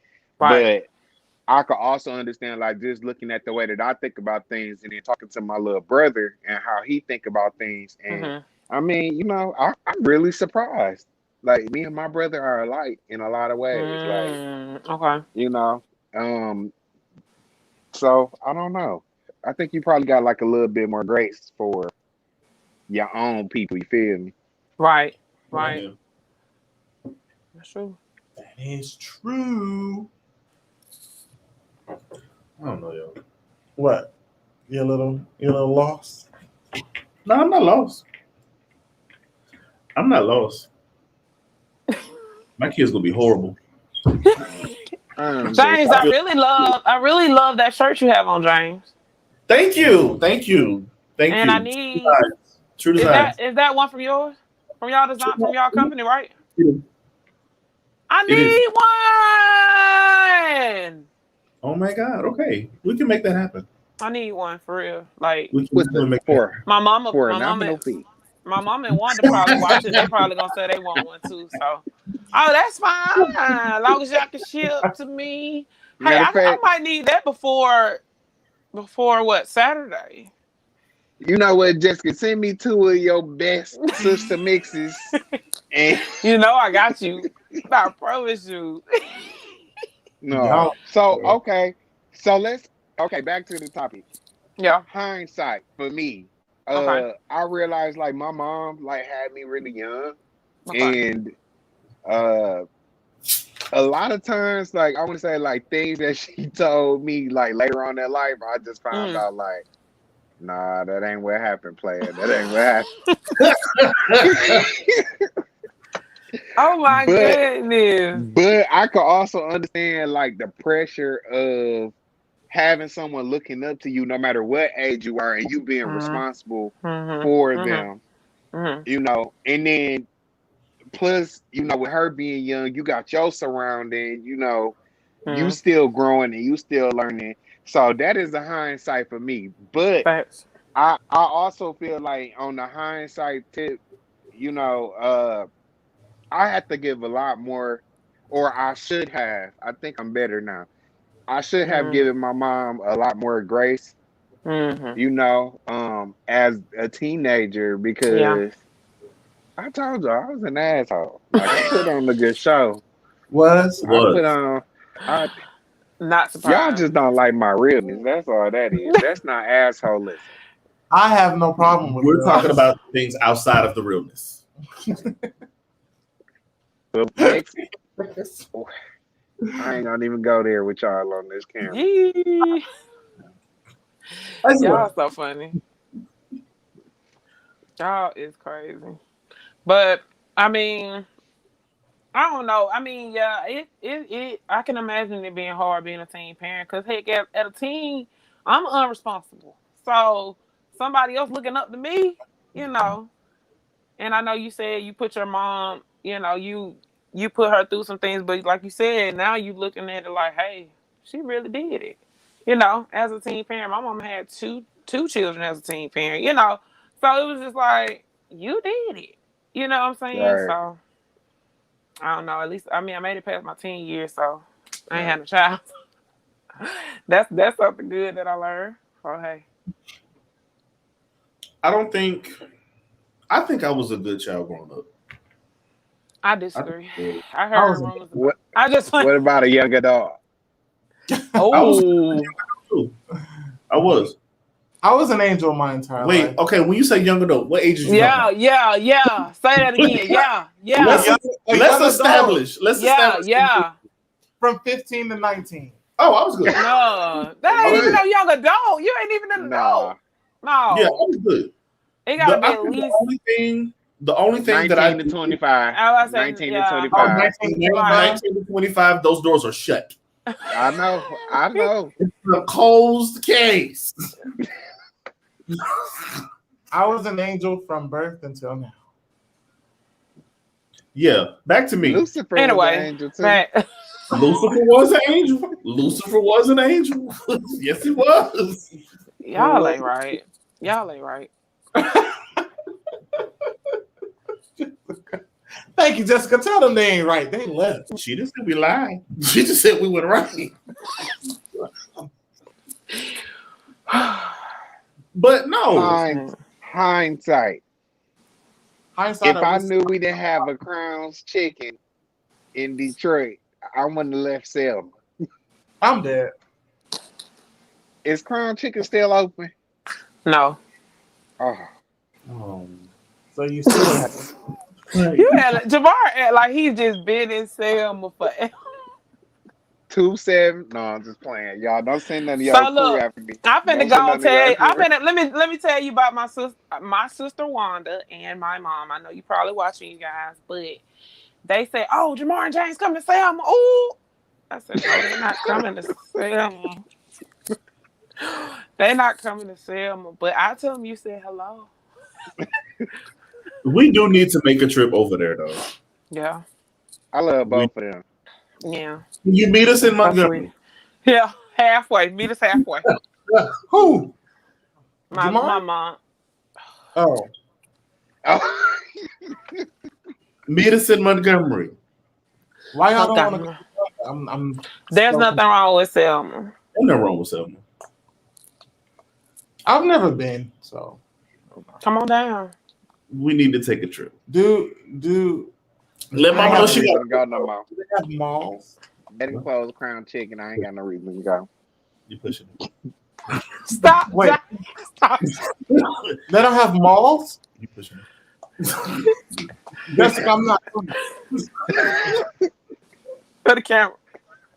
Right.
But I could also understand like just looking at the way that I think about things and then talking to my little brother and how he think about things. And
Mm-hmm.
I mean, I'm really surprised. Like me and my brother are alike in a lot of ways. Like,
Okay.
you know, um, so I don't know. I think you probably got like a little bit more grace for your own people. You feel me?
Right.
Yeah.
That's true.
That is true.
I don't know, yo.
What? You're a little lost?
No, I'm not lost. I'm not lost. My kid's gonna be horrible.
James, I really love that shirt you have on, James.
Thank you. Thank you. Thank
And I
you.
need
True designs.
is that one from yours? From y'all design from y'all company, right? I
It is.
need one.
Oh my God. Okay. We can make that happen.
I need one for real. Like
We can
What's
definitely
the
make that
my mama,
for a
my mama,
nominal fee?
my mom and Wanda probably watch it. They probably gonna say they want one too. So, oh, that's fine. As long as y'all can ship to me. Hey,
Matter of
I
fact,
might need that before what, Saturday?
you know what, Jessica? Send me 2 of your best sister mixes, and
You know I got you. I promise you.
no.
Y'all-
So back to the topic.
Yeah.
Hindsight for me.
Okay.
I realized like my mom like had me really young,
Okay.
and a lot of times, like I want to say, like things that she told me, like later on in life, I just found out, like, nah, that ain't what happened, player. That ain't what happened.
Oh my goodness.
But I could also understand like the pressure of having someone looking up to you, no matter what age you are, and you being responsible for them. You know, and then plus, you know, with her being young, you got your surrounding, you know, you still growing and you still learning. So that is the hindsight for me. But
Facts.
I also feel like on the hindsight tip, you know, I have to give a lot more, or I should have. I think I'm better now. I should have given my mom a lot more grace, you know, as a teenager, because I told you I was an asshole. Like I put on a good show. I put on.
Not surprised.
Y'all just don't like my realness. That's all that is. That's not assholism.
I have no problem with
We're talking about things outside of the realness.
Well, next, I ain't gonna even go there with y'all on this camera.
Y'all so funny. Y'all is crazy. But I mean, I don't know. I mean, yeah, it I can imagine it being hard being a teen parent, because heck, at a teen, I'm unresponsible. So somebody else looking up to me, you know. And I know you said you put your mom, you know, you put her through some things, but like you said, now you looking at it like, hey, she really did it. You know, as a teen parent, my mom had two children as a teen parent, you know. So it was just like, you did it. You know what I'm saying?
Right.
So I don't know. At least I made it past my teen years, so I ain't had a child. That's something good that I learned. Oh hey.
I think I was a good child growing up.
I disagree. I heard rumors.
What
What
about a young adult?
Oh,
I was.
I was an angel my entire life.
Wait, okay. When you say young adult, what age is you?
Yeah. Say that again. Yeah.
Let's establish.
Yeah.
From 15 to 19.
Oh, I was good.
No, that ain't even no young adult. You ain't even an adult. No.
Yeah, I was good.
It gotta be at least
the only thing
19
that I
to 25.
I was
19
yeah.
to 25.
19 to 25, those doors are shut.
I know.
It's a closed case.
I was an angel from birth until now.
Yeah, back to me.
Lucifer
anyway,
was an angel too.
Lucifer was an angel. Lucifer was an angel. Yes, he was.
Y'all ain't right. Y'all ain't right.
Thank you, Jessica. Tell them they ain't right. They left.
She didn't say we lied. She just said we went right. But no.
Hindsight.
Hindsight.
If I knew we didn't have a Crown's Chicken in Detroit, I wouldn't have left Selma.
I'm dead.
Is Crown Chicken still open?
No.
Oh,
So you still have
You had Jamar act like he just been in Selma forever.
2-7. No, I'm just playing. Y'all don't send none of
So
y'all crew
look,
after me.
I'm finna
Don't
go
send none
and
of
tell
y'all
you.
crew.
Let me tell you about my sister Wanda and my mom. I know you probably watching, you guys, but they say, "Oh, Jamar and James coming to Selma." Ooh, I said, "No, they're not coming to Selma. They're not coming to Selma." But I tell them you said hello.
We do need to make a trip over there, though.
Yeah,
I love
We,
both of them.
yeah.
can you meet us in
So sweet.
Montgomery?
Yeah, halfway. Meet us halfway.
who?
My
Jamar?
mom.
Oh,
Oh,
Meet us in Montgomery.
why y'all don't want to
Okay.
go? I'm
There's
so
nothing wrong with Selma.
Ain't nothing wrong with Selma.
I've never been, so
Come on down.
We need to take a trip.
do
Let
I
Mama
have
know
no
she
reason
got.
to go no more.
do they have malls?
They didn't close Crown Chicken. I ain't got no reason to go.
You pushing
Stop.
Wait,
Stop.
they don't have malls?
it. You pushing it.
Jessica, I'm not.
For the camera.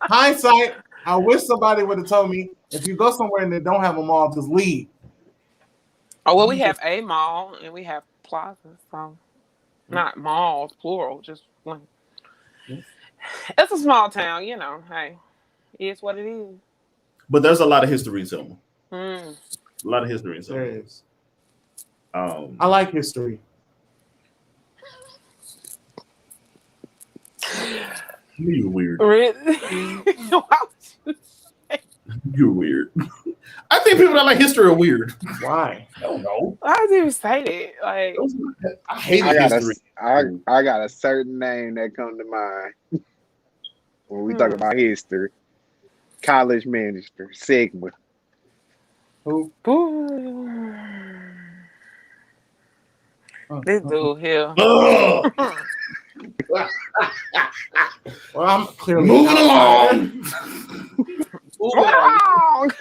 Hindsight, I wish somebody would have told me if you go somewhere and they don't have a mall, just leave.
Oh, well, we have a mall and we have plazas, so not malls, plural, just one. It's a small town, you know. Hey, it's what it is.
But there's a lot of history in Selma.
Mm.
A lot of history in
There
Selma.
is.
Um,
I like history.
You're weird.
Really? Why would you say?
You're weird. I think people that like history are weird.
Why?
I don't know.
Why would you say that? Like,
I hate
I got
history.
I got a certain name that come to mind when we talk about history. College minister, Sigma.
Who?
boo. This dude here.
Ugh.
Well, I'm clearly
Moving
outside.
along.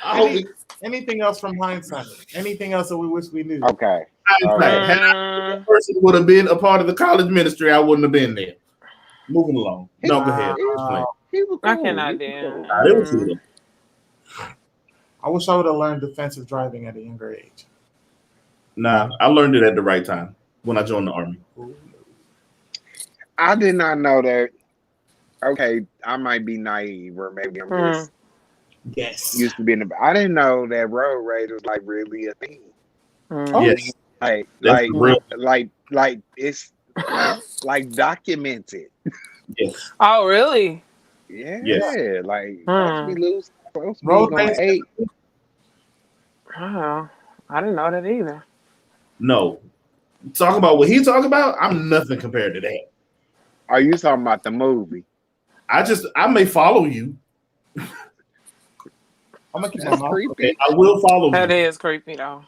Wrong.
Anything else from hindsight? Anything else that we wish we knew?
Okay.
Hindsight. Had that person would have been a part of the college ministry, I wouldn't have been there. Moving along. No, go ahead.
He was
I
cool.
cannot
He
do
was cool.
it.
Nah, it was good.
I wish I would have learned defensive driving at a younger age.
Nah, I learned it at the right time when I joined the army.
I did not know that. Okay, I might be naive, or maybe I'm just
Yes.
used to being. I didn't know that road rage was like really a thing.
Oh,
Yes,
Like,
that's real.
like it's like documented.
Yes.
Oh, really?
Yeah,
Yes.
like supposed to be
road
going
rage.
8.
Oh, I didn't know that either.
No. Talk about what he talking about. I'm nothing compared to that.
Are you talking about the movie?
I may follow you.
I'm gonna keep my
That's
mouth.
creepy.
Okay, I will follow
That
you.
is creepy though.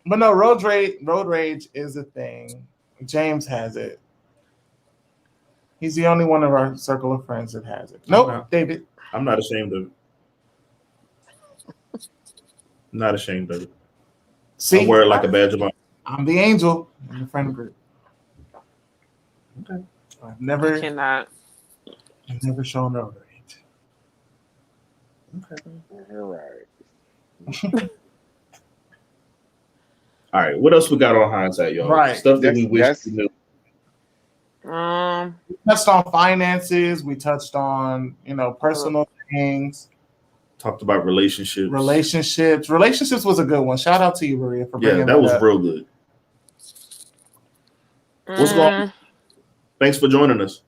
But no, road rage is a thing. James has it. He's the only one of our circle of friends that has it. Nope,
Okay.
David.
I'm not ashamed of it. Not ashamed of it.
See,
I wear it like a badge of honor.
I'm the angel in the friend group.
Okay.
I've never shown road rage.
Okay.
You're right.
All right. What else we got on hindsight, y'all?
Right.
Stuff that we wish we knew.
We touched on finances. We touched on personal things.
Talked about relationships.
Relationships was a good one. Shout out to you, Maria, for bringing
that was
up.
real good. What's going on? Thanks for joining us.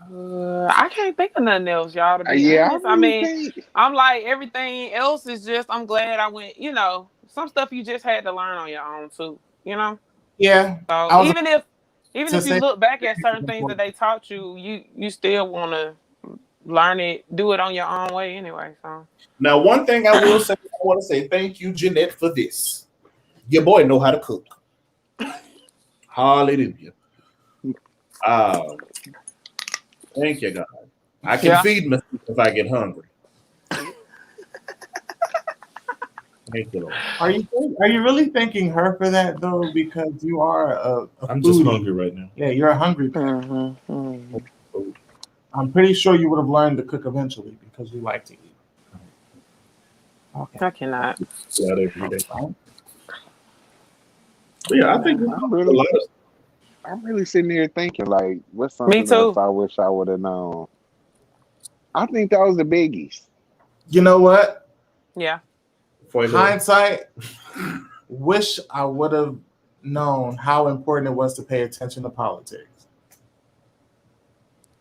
I can't think of nothing else, y'all. To be
Yeah,
honest,
I mean,
I'm like everything else is just. I'm glad I went. Some stuff you just had to learn on your own too.
Yeah.
So even if you look back at certain things that they taught you, you still want to learn it, do it on your own way anyway. So
now, one thing I will say, I want to say thank you, Jeanette, for this. Your boy know how to cook. Hallelujah. Thank you, God. I can feed myself if I get hungry. Thank you, Lord.
Are you really thanking her for that though? Because you are a
I'm
foodie.
just hungry right now.
Yeah, you're a hungry person. I'm pretty sure you would have learned to cook eventually because you like to eat.
I cannot.
Yeah, every day. But yeah, I think
I'm really sitting here thinking, like, what's
Me
something
too.
else I wish I would have known? I think that was the biggies.
You know what?
Yeah.
Hindsight, wish I would have known how important it was to pay attention to politics.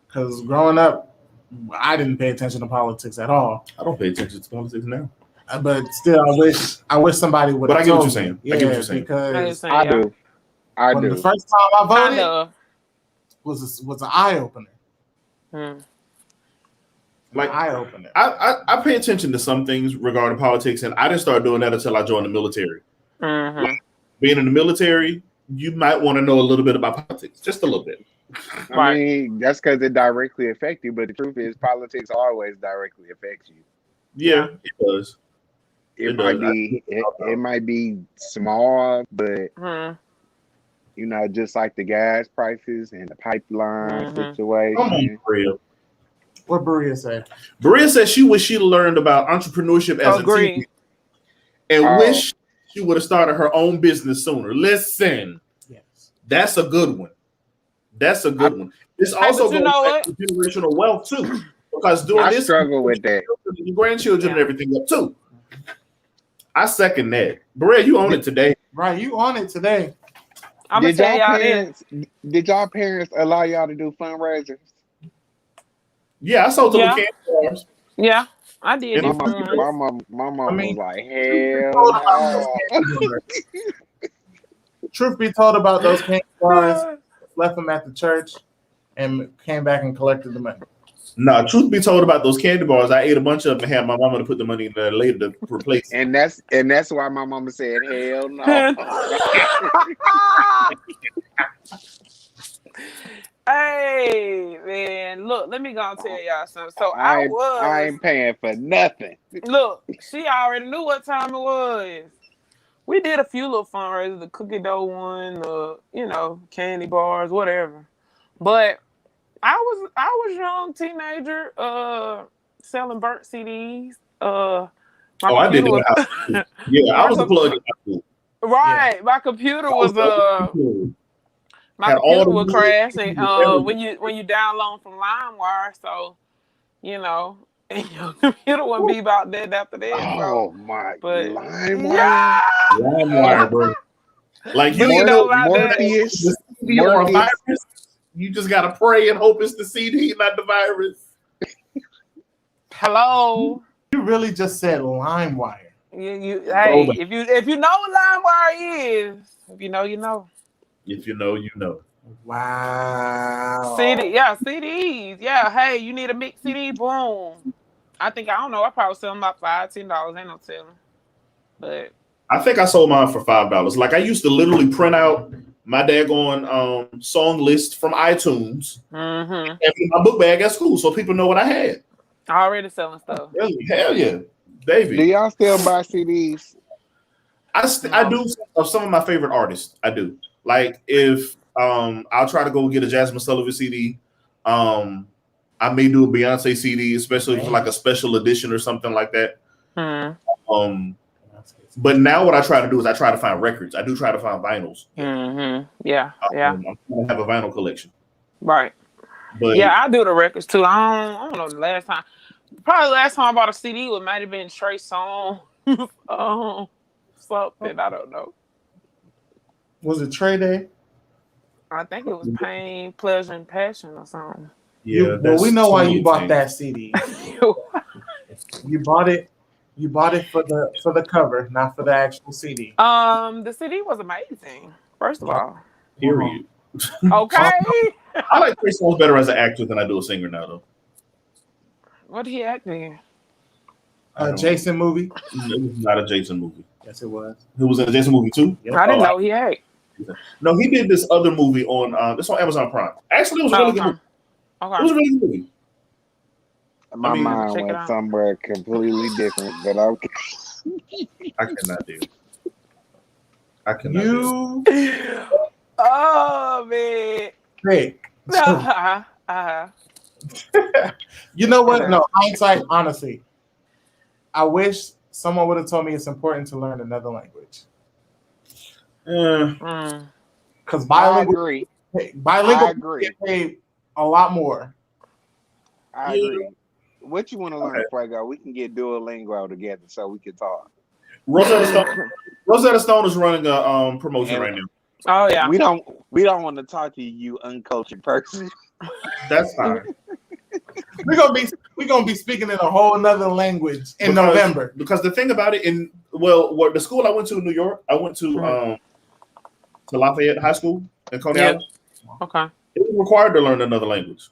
Because growing up, I didn't pay attention to politics at all.
I don't pay attention to politics now.
But still, I wish somebody would have.
But I get what you're saying.
Yeah,
I get what you're saying.
because
I do.
The first time I voted
Kinda.
was an eye opener.
Like
eye opener.
I pay attention to some things regarding politics, and I didn't start doing that until I joined the military.
Mm-hmm.
Being in the military, you might want to know a little bit about politics, just a little bit.
I mean, that's because it directly affects you, but the truth is, politics always directly affects you.
Yeah, it does.
It might be small, but you know, just like the gas prices and the pipeline situation.
What Berea said?
Berea said she wished she learned about entrepreneurship as a teen, and wish she would have started her own business sooner. Listen, yes, that's a good one. That's a good one. This also goes back to generational wealth too, because doing this,
struggle with that.
Your grandchildren and everything up too. I second that. Berea, you own it today.
Right, you own it today.
Did y'all parents allow y'all to do fundraisers?
Yeah, I sold to little candy bars.
Yeah, I did.
My mom was like, hell no.
Truth be told about those candy bars, left them at the church and came back and collected the money.
No, truth be told about those candy bars, I ate a bunch of them and had my mama to put the money in there later to replace it.
And that's why my mama said, hell no.
Hey man, look, let me go and tell y'all something. So
I ain't paying for nothing.
Look, she already knew what time it was. We did a few little fundraisers, the cookie dough one, candy bars, whatever. But I was young teenager, selling burnt CDs.
I did that. Yeah, I was a plug.
Right, my computer was my computer would crash, and when you download from LimeWire, so and your computer wouldn't be about dead after that.
Oh my! But
LimeWire,
LimeWire, bro. Like
you know about
Morpheus, or a virus. You just gotta pray and hope it's the CD, not the virus.
Hello.
You really just said LimeWire.
Hey, if you know what LimeWire is, if you know, you know.
If you know, you know.
Wow.
CDs. Yeah, hey, you need a mix CD? Boom. I don't know. I probably sell them about $5-10. Ain't no telling. But
I think I sold mine for $5. Like I used to literally print out my daggone song list from iTunes and in my book bag at school so people know what I had.
Already selling stuff.
Really? Hell yeah. Baby.
Do y'all still buy CDs?
I do of some of my favorite artists. I do. Like if I'll try to go get a Jasmine Sullivan CD. I may do a Beyonce CD, especially for like a special edition or something like that. But now what I try to do is I try to find records. I do try to find vinyls.
Yeah.
I'm gonna have a vinyl collection.
Right. But yeah, I do the records too. I don't know the last time. Probably the last time I bought a CD might have been Trey Songz. Something I don't know.
Was it Trey Day?
I think it was Pain, Pleasure, and Passion or something.
Yeah.
Well, we know why you bought that CD. You bought it for the cover, not for the actual CD.
The CD was amazing. First of all.
Period.
Okay.
I like Trey Songz better as an actor than I do a singer now, though.
What did he act in?
A Jason movie?
It was not a Jason movie.
Yes, it was.
It was in a Jason movie too?
Yep. I didn't know he act.
No, he did this other movie on it's on Amazon Prime. Actually, it was a really good movie.
Okay.
It was really good.
My mind
check it
went
out.
somewhere completely different, but okay.
I cannot do. I cannot do.
Oh man.
Hey. You know what? No, hindsight, honestly. I wish someone would have told me it's important to learn another language. Because
I
bilingual
agree.
get paid a lot more.
I agree. What you want to learn, Fuego? We can get Duolingo together so we can talk.
Rosetta Stone is running a promotion right now.
Oh yeah.
We don't want to talk to you, uncultured person.
That's fine.
We're gonna be speaking in a whole another language in November.
Because the thing about it, the school I went to in New York, I went to Lafayette High School in Coney Island.
Okay.
It was required to learn another language.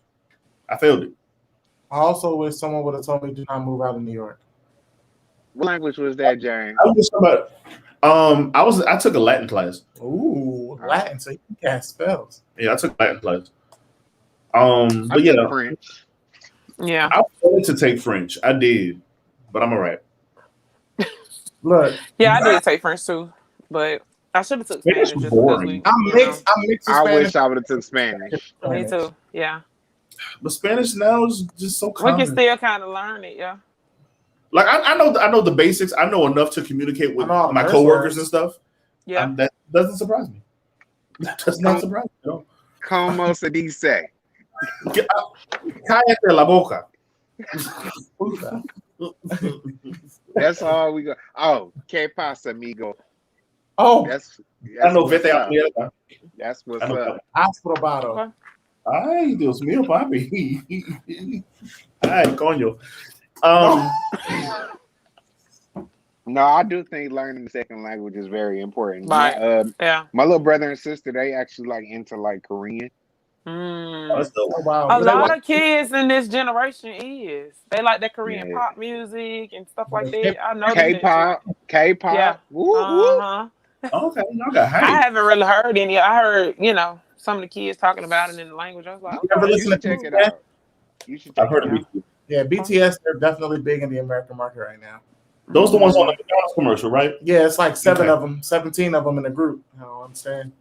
I failed it.
I also wish someone would have told me do not move out of New York.
What language was that, James?
I took a Latin class.
Ooh, Latin, so you can cast spells.
Yeah, I took Latin class.
I took French.
Yeah.
I wanted to take French. I did, but I'm all right.
Look.
Yeah, I did take French too, but I should have took Spanish just because
I'm mixed.
I wish I would have took Spanish.
Me too. Yeah.
But Spanish now is just so common.
We can still kind of learn it, yeah.
Like I know the basics. I know enough to communicate with my coworkers and stuff.
Yeah,
that doesn't surprise me. That does not surprise me. No.
Como se dice?
Cállate la boca.
That's all we got. Oh, ¿Qué pasa, amigo?
Oh,
that's
I know. Vete a mierda.
That's what's up.
Has probado.
Ay, Dios mío, papi. Ay, coño.
No, I do think learning the second language is very important.
Right.
My little brother and sister, they actually into Korean.
Oh, wow.
A lot of kids in this generation they like that Korean pop music and stuff like that. I know
K-pop.
Yeah.
Okay, y'all got hype.
I haven't really heard any. I heard some of the kids talking about it in the language. I was like,
you should
check it out. You should.
I've heard of it.
Yeah, BTS, they're definitely big in the American market right now.
Those are the ones on the McDonald's commercial, right?
Yeah, it's like 17 of them in a group. I don't understand.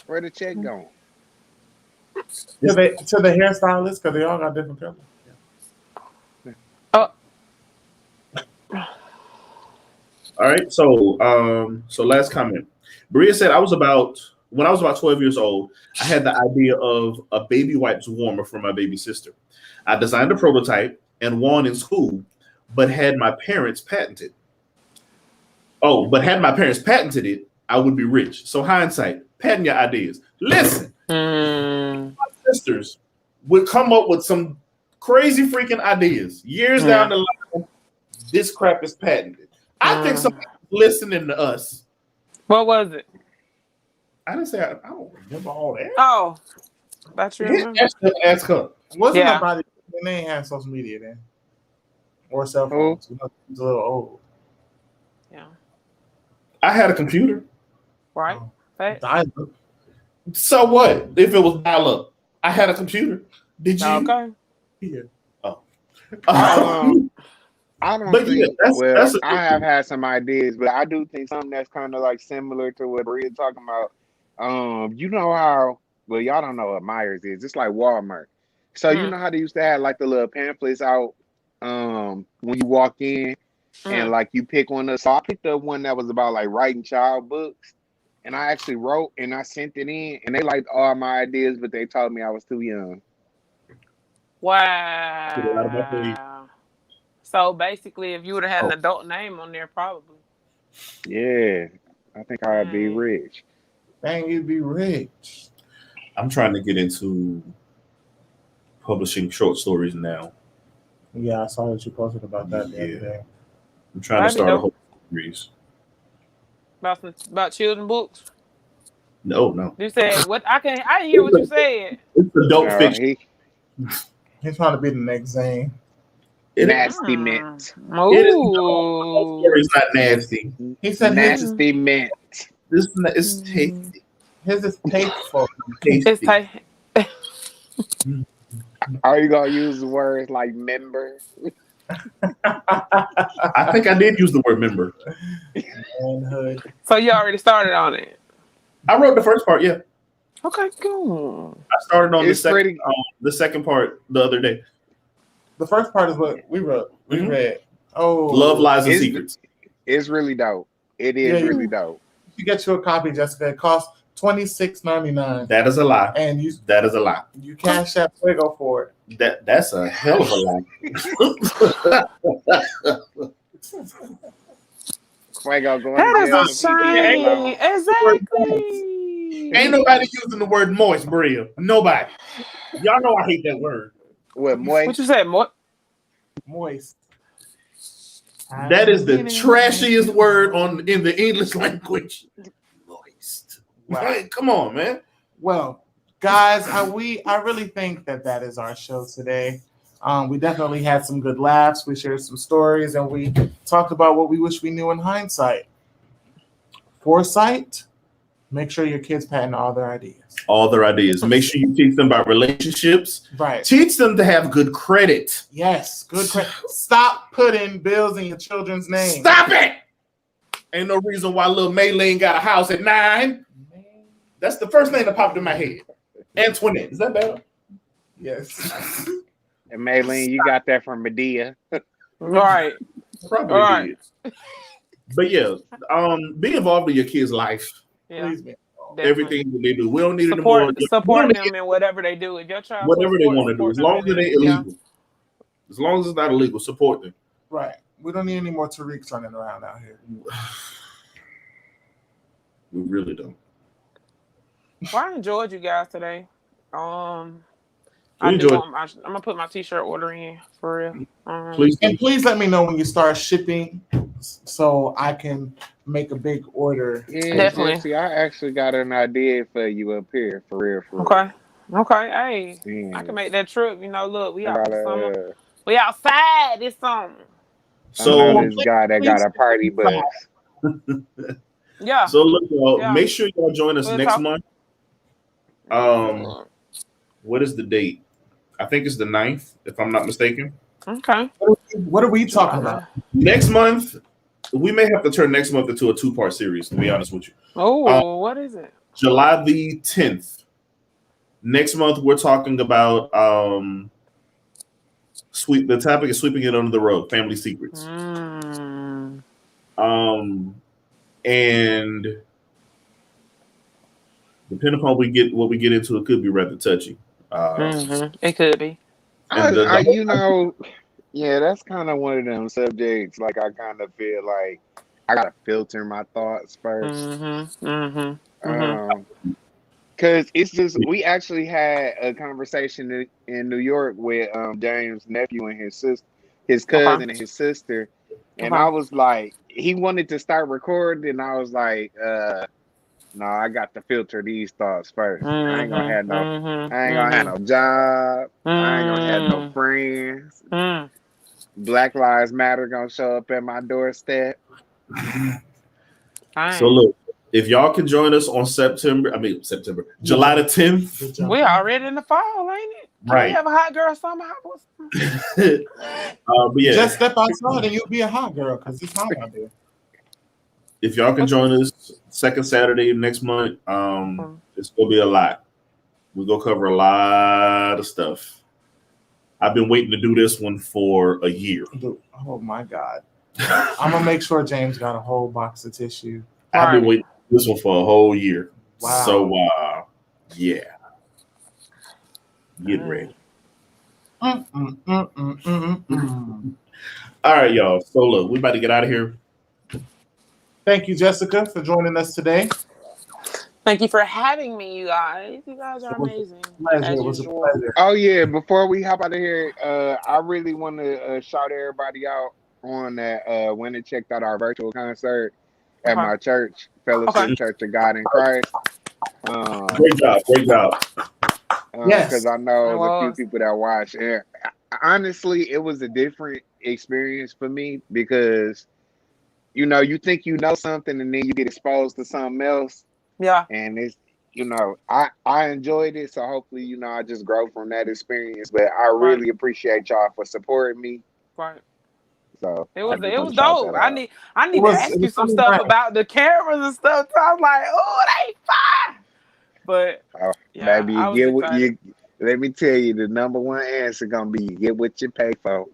Where the check going?
To the hairstylist, because they all got different colors.
Oh.
All right, so last comment. Bria said when I was about 12 years old, I had the idea of a baby wipes warmer for my baby sister. I designed a prototype and won in school, but had my parents patented it, I would be rich. So hindsight, patent your ideas. Listen, my sisters would come up with some crazy freaking ideas. Years down the line, this crap is patented. I think somebody's listening to us.
What was it?
I didn't say I don't remember all that.
Oh, that's true.
Ask her.
Wasn't nobody? They ain't had social media then, or cell phones. It's a little old.
Yeah.
I had a computer.
Right.
Dial-up.
So what? If it was dial-up, I had a computer. Did you?
Okay.
Yeah.
Oh.
I don't think. I have had some ideas, but I do think something that's kind of similar to what Bria's talking about. You know how? Well, y'all don't know what Myers is. It's like Walmart. So you know how they used to have the little pamphlets out when you walk in and you pick one up. So I picked up one that was about writing child books, and I actually wrote and I sent it in, and they liked all my ideas, but they told me I was too young.
Wow. So basically, if you would have had an adult name on there, probably.
Yeah, I think I'd be rich.
Dang, you'd be rich.
I'm trying to get into publishing short stories now.
Yeah, I saw that you posted about that the other day.
I'm trying to start a whole series.
About children's books?
No.
You said what? I didn't hear what you said.
It's adult fiction.
He's trying to be the next Zane.
Nasty mint.
Ooh.
It's not nasty.
He said
nasty mint.
This is tasty.
His is tasteful.
It's
Are you gonna use words like member?
I think I did use the word member.
Manhood.
So you already started on it.
I wrote the first part. Yeah,
Okay, cool.
I started on
It's pretty.
the second part the other day.
The first part is what we wrote. We
Mhm.
read. Oh,
Love, lies, and
It's
secrets.
it's really dope. It
Yeah,
is really dope.
you get you a copy, Jessica. It costs $26.99,
That is a lie.
and
That is a lie.
you cash that Fuego for it.
That's a hell of a lie.
Fuego going
That
to
is
jail
a
for PPA
shame.
loan.
Exactly.
Ain't nobody using the word moist, Bria. Nobody. Y'all know I hate that word.
What
What you
moist?
said?
Moist.
That is the trashiest word in the English language. Moist.
Wow.
Like, come on, man.
Well, guys, I really think that is our show today. We definitely had some good laughs. We shared some stories, and we talked about what we wish we knew in hindsight. Foresight. Make sure your kids patent all their ideas.
All their ideas. Make sure you teach them about relationships.
Right.
Teach them to have good credit.
Yes. Good. Stop putting bills in your children's names.
Stop it! Ain't no reason why little Maylene got a house at 9. That's the first name that popped in my head. Antoinette. Is that better?
Yes.
And Maylene, you got that from Medea.
Right.
Probably
Right.
did. But yeah, be involved in your kids' life.
Yeah.
Please, man.
Definitely.
Everything that they do. We don't need any more.
Support them in whatever they do. If your child
Whatever they want to do, as long as it ain't illegal. As long as it's not illegal, support them.
Right. We don't need any more Tariqs running around out here.
We really don't.
Well, I enjoyed you guys today. I'm gonna put my t-shirt order in for real.
Please let me know when you start shipping, so I can make a big order.
Yeah,
Definitely.
Jesse, I actually got an idea for you up here, for real.
Okay. Hey,
Yeah.
I can make that trip. Look, we
I
out
got
this summer. We outside this summer.
So
I know this guy that got a party bus.
Yeah.
So look, y'all,
Yeah.
make sure y'all join us
We'll
next
talk.
month. What is the date? I think it's the 9th, if I'm not mistaken.
Okay.
What are we talking about?
Next month, we may have to turn next month into a 2-part series, to be honest with you.
Oh, what is it?
July the 10th. Next month, we're talking about the topic is sweeping it under the rug, family secrets. And depending upon what we get into, it could be rather touchy.
It could be.
Yeah, that's kind of one of them subjects. Like, I kind of feel like I gotta filter my thoughts first. Because it's just, we actually had a conversation in New York with James' nephew and his cousin and his sister, and I was like, he wanted to start recording, and I was like, no, I got to filter these thoughts first. I ain't gonna have no job. I ain't gonna have no friends. Black Lives Matter gonna show up at my doorstep.
So look, if y'all can join us on July the 10th.
We already in the fall, ain't it?
Right.
We have a hot girl summer.
But yeah,
just step outside and you'll be a hot girl because it's hot out there.
If y'all can join us second Saturday next month, it's gonna be a lot. We're gonna cover a lot of stuff. I've been waiting to do this one for a year.
Oh my God. I'm gonna make sure James got a whole box of tissue.
I've been waiting for this one for a whole year.
Wow.
So yeah. Get ready. All right, y'all. So look, we about to get out of here.
Thank you, Jessica, for joining us today.
Thank you for having me, you guys. You guys are amazing.
It was a pleasure.
Oh yeah, before we hop out of here, I really want to shout everybody out on that when they checked out our virtual concert at my church, Fellowship Church of God in Christ.
Great job.
Yes,
because I know there's a few people that watch. And honestly, it was a different experience for me because you think you know something and then you get exposed to something else.
Yeah.
And you know, I enjoyed it. So hopefully, you know, I just grow from that experience. But I really appreciate y'all for supporting me.
Right.
So
It was
I just want to shout
dope.
that out.
I need to ask you some stuff about the cameras and stuff. So I was like, oh, they fine. But
Oh,
yeah,
baby,
I
you
was
get what
excited.
you. Let me tell you, the number one answer gonna be you get what you pay for.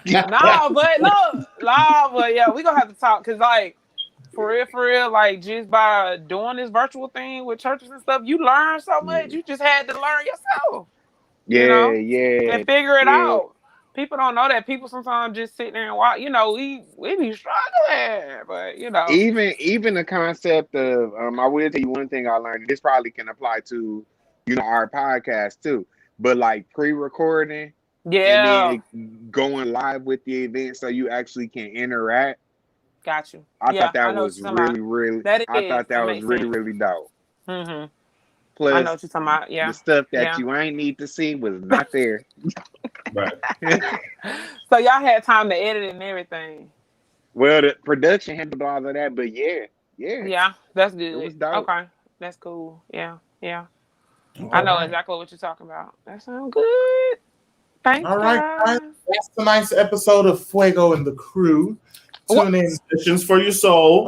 Nah, but yeah, we gonna have to talk because like for real, like just by doing this virtual thing with churches and stuff, you learn so much. You just had to learn yourself, you
Yeah,
know,
yeah,
and figure it
yeah.
out. People don't know that. People sometimes just sit there and watch. You know, we be struggling, but you know,
Even the concept of I will tell you one thing I learned. This probably can apply to, you know, our podcast too. But like pre-recording and
yeah,
then going live with the event so you actually can interact.
got you.
I
Yeah,
thought
I
that
know what
was
you're talking about.
really, really.
That
I
is
thought that
that
was
makes
really,
sense.
really dope.
I know
Plus,
what you're talking about.
the
Yeah,
stuff that
yeah.
you ain't need to see was not there.
Right.
So y'all had time to edit and everything.
Well, the production handled all of that, but yeah,
Yeah, that's
it
good.
was dope.
Okay, that's cool. Yeah, yeah. I
All
know
right.
exactly what you're talking about. That sounds good. Thanks,
All right, guys.
guys.
That's tonight's episode of Fuego and the Crew. Tune in.
Sessions for your soul.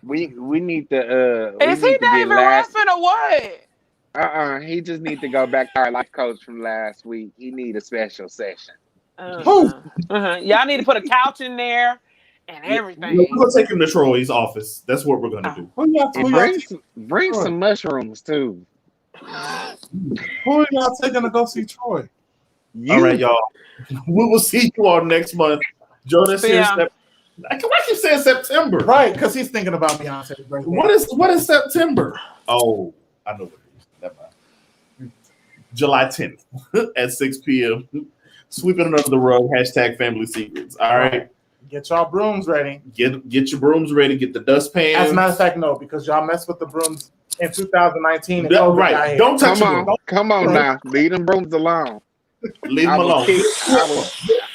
We need to we
Is he
need to get
David
last.
Ruffin or what?
He just need to go back to our life coach from last week. He need a special session.
Y'all need to put a couch in there and
We're
everything.
gonna take him to Troy's office. That's what we're gonna do.
And bring some mushrooms too.
Who are y'all taking to go see Troy?
All right, y'all. We will see you all next month. Join us here.
Yeah.
Why keep saying September?
Right, because he's thinking about Beyonce's birthday.
What is September? Oh, I know what it is. Never mind. July 10th at 6 p.m. Sweeping under the rug. #family secrets. All right.
Get y'all brooms ready.
Get your brooms ready. Get the dustpan.
As a matter of fact, no, because y'all messed with the brooms in 2019. And
right. Don't touch them.
Come on now. Leave them brooms alone.
Leave them alone.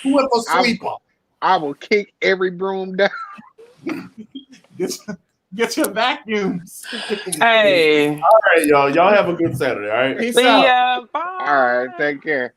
Who went for sweeper?
I will kick every broom down.
Get your vacuums.
Hey.
All right, y'all. Y'all have a good Saturday. All right.
Peace
See
out.
ya. Bye.
All right. Take care.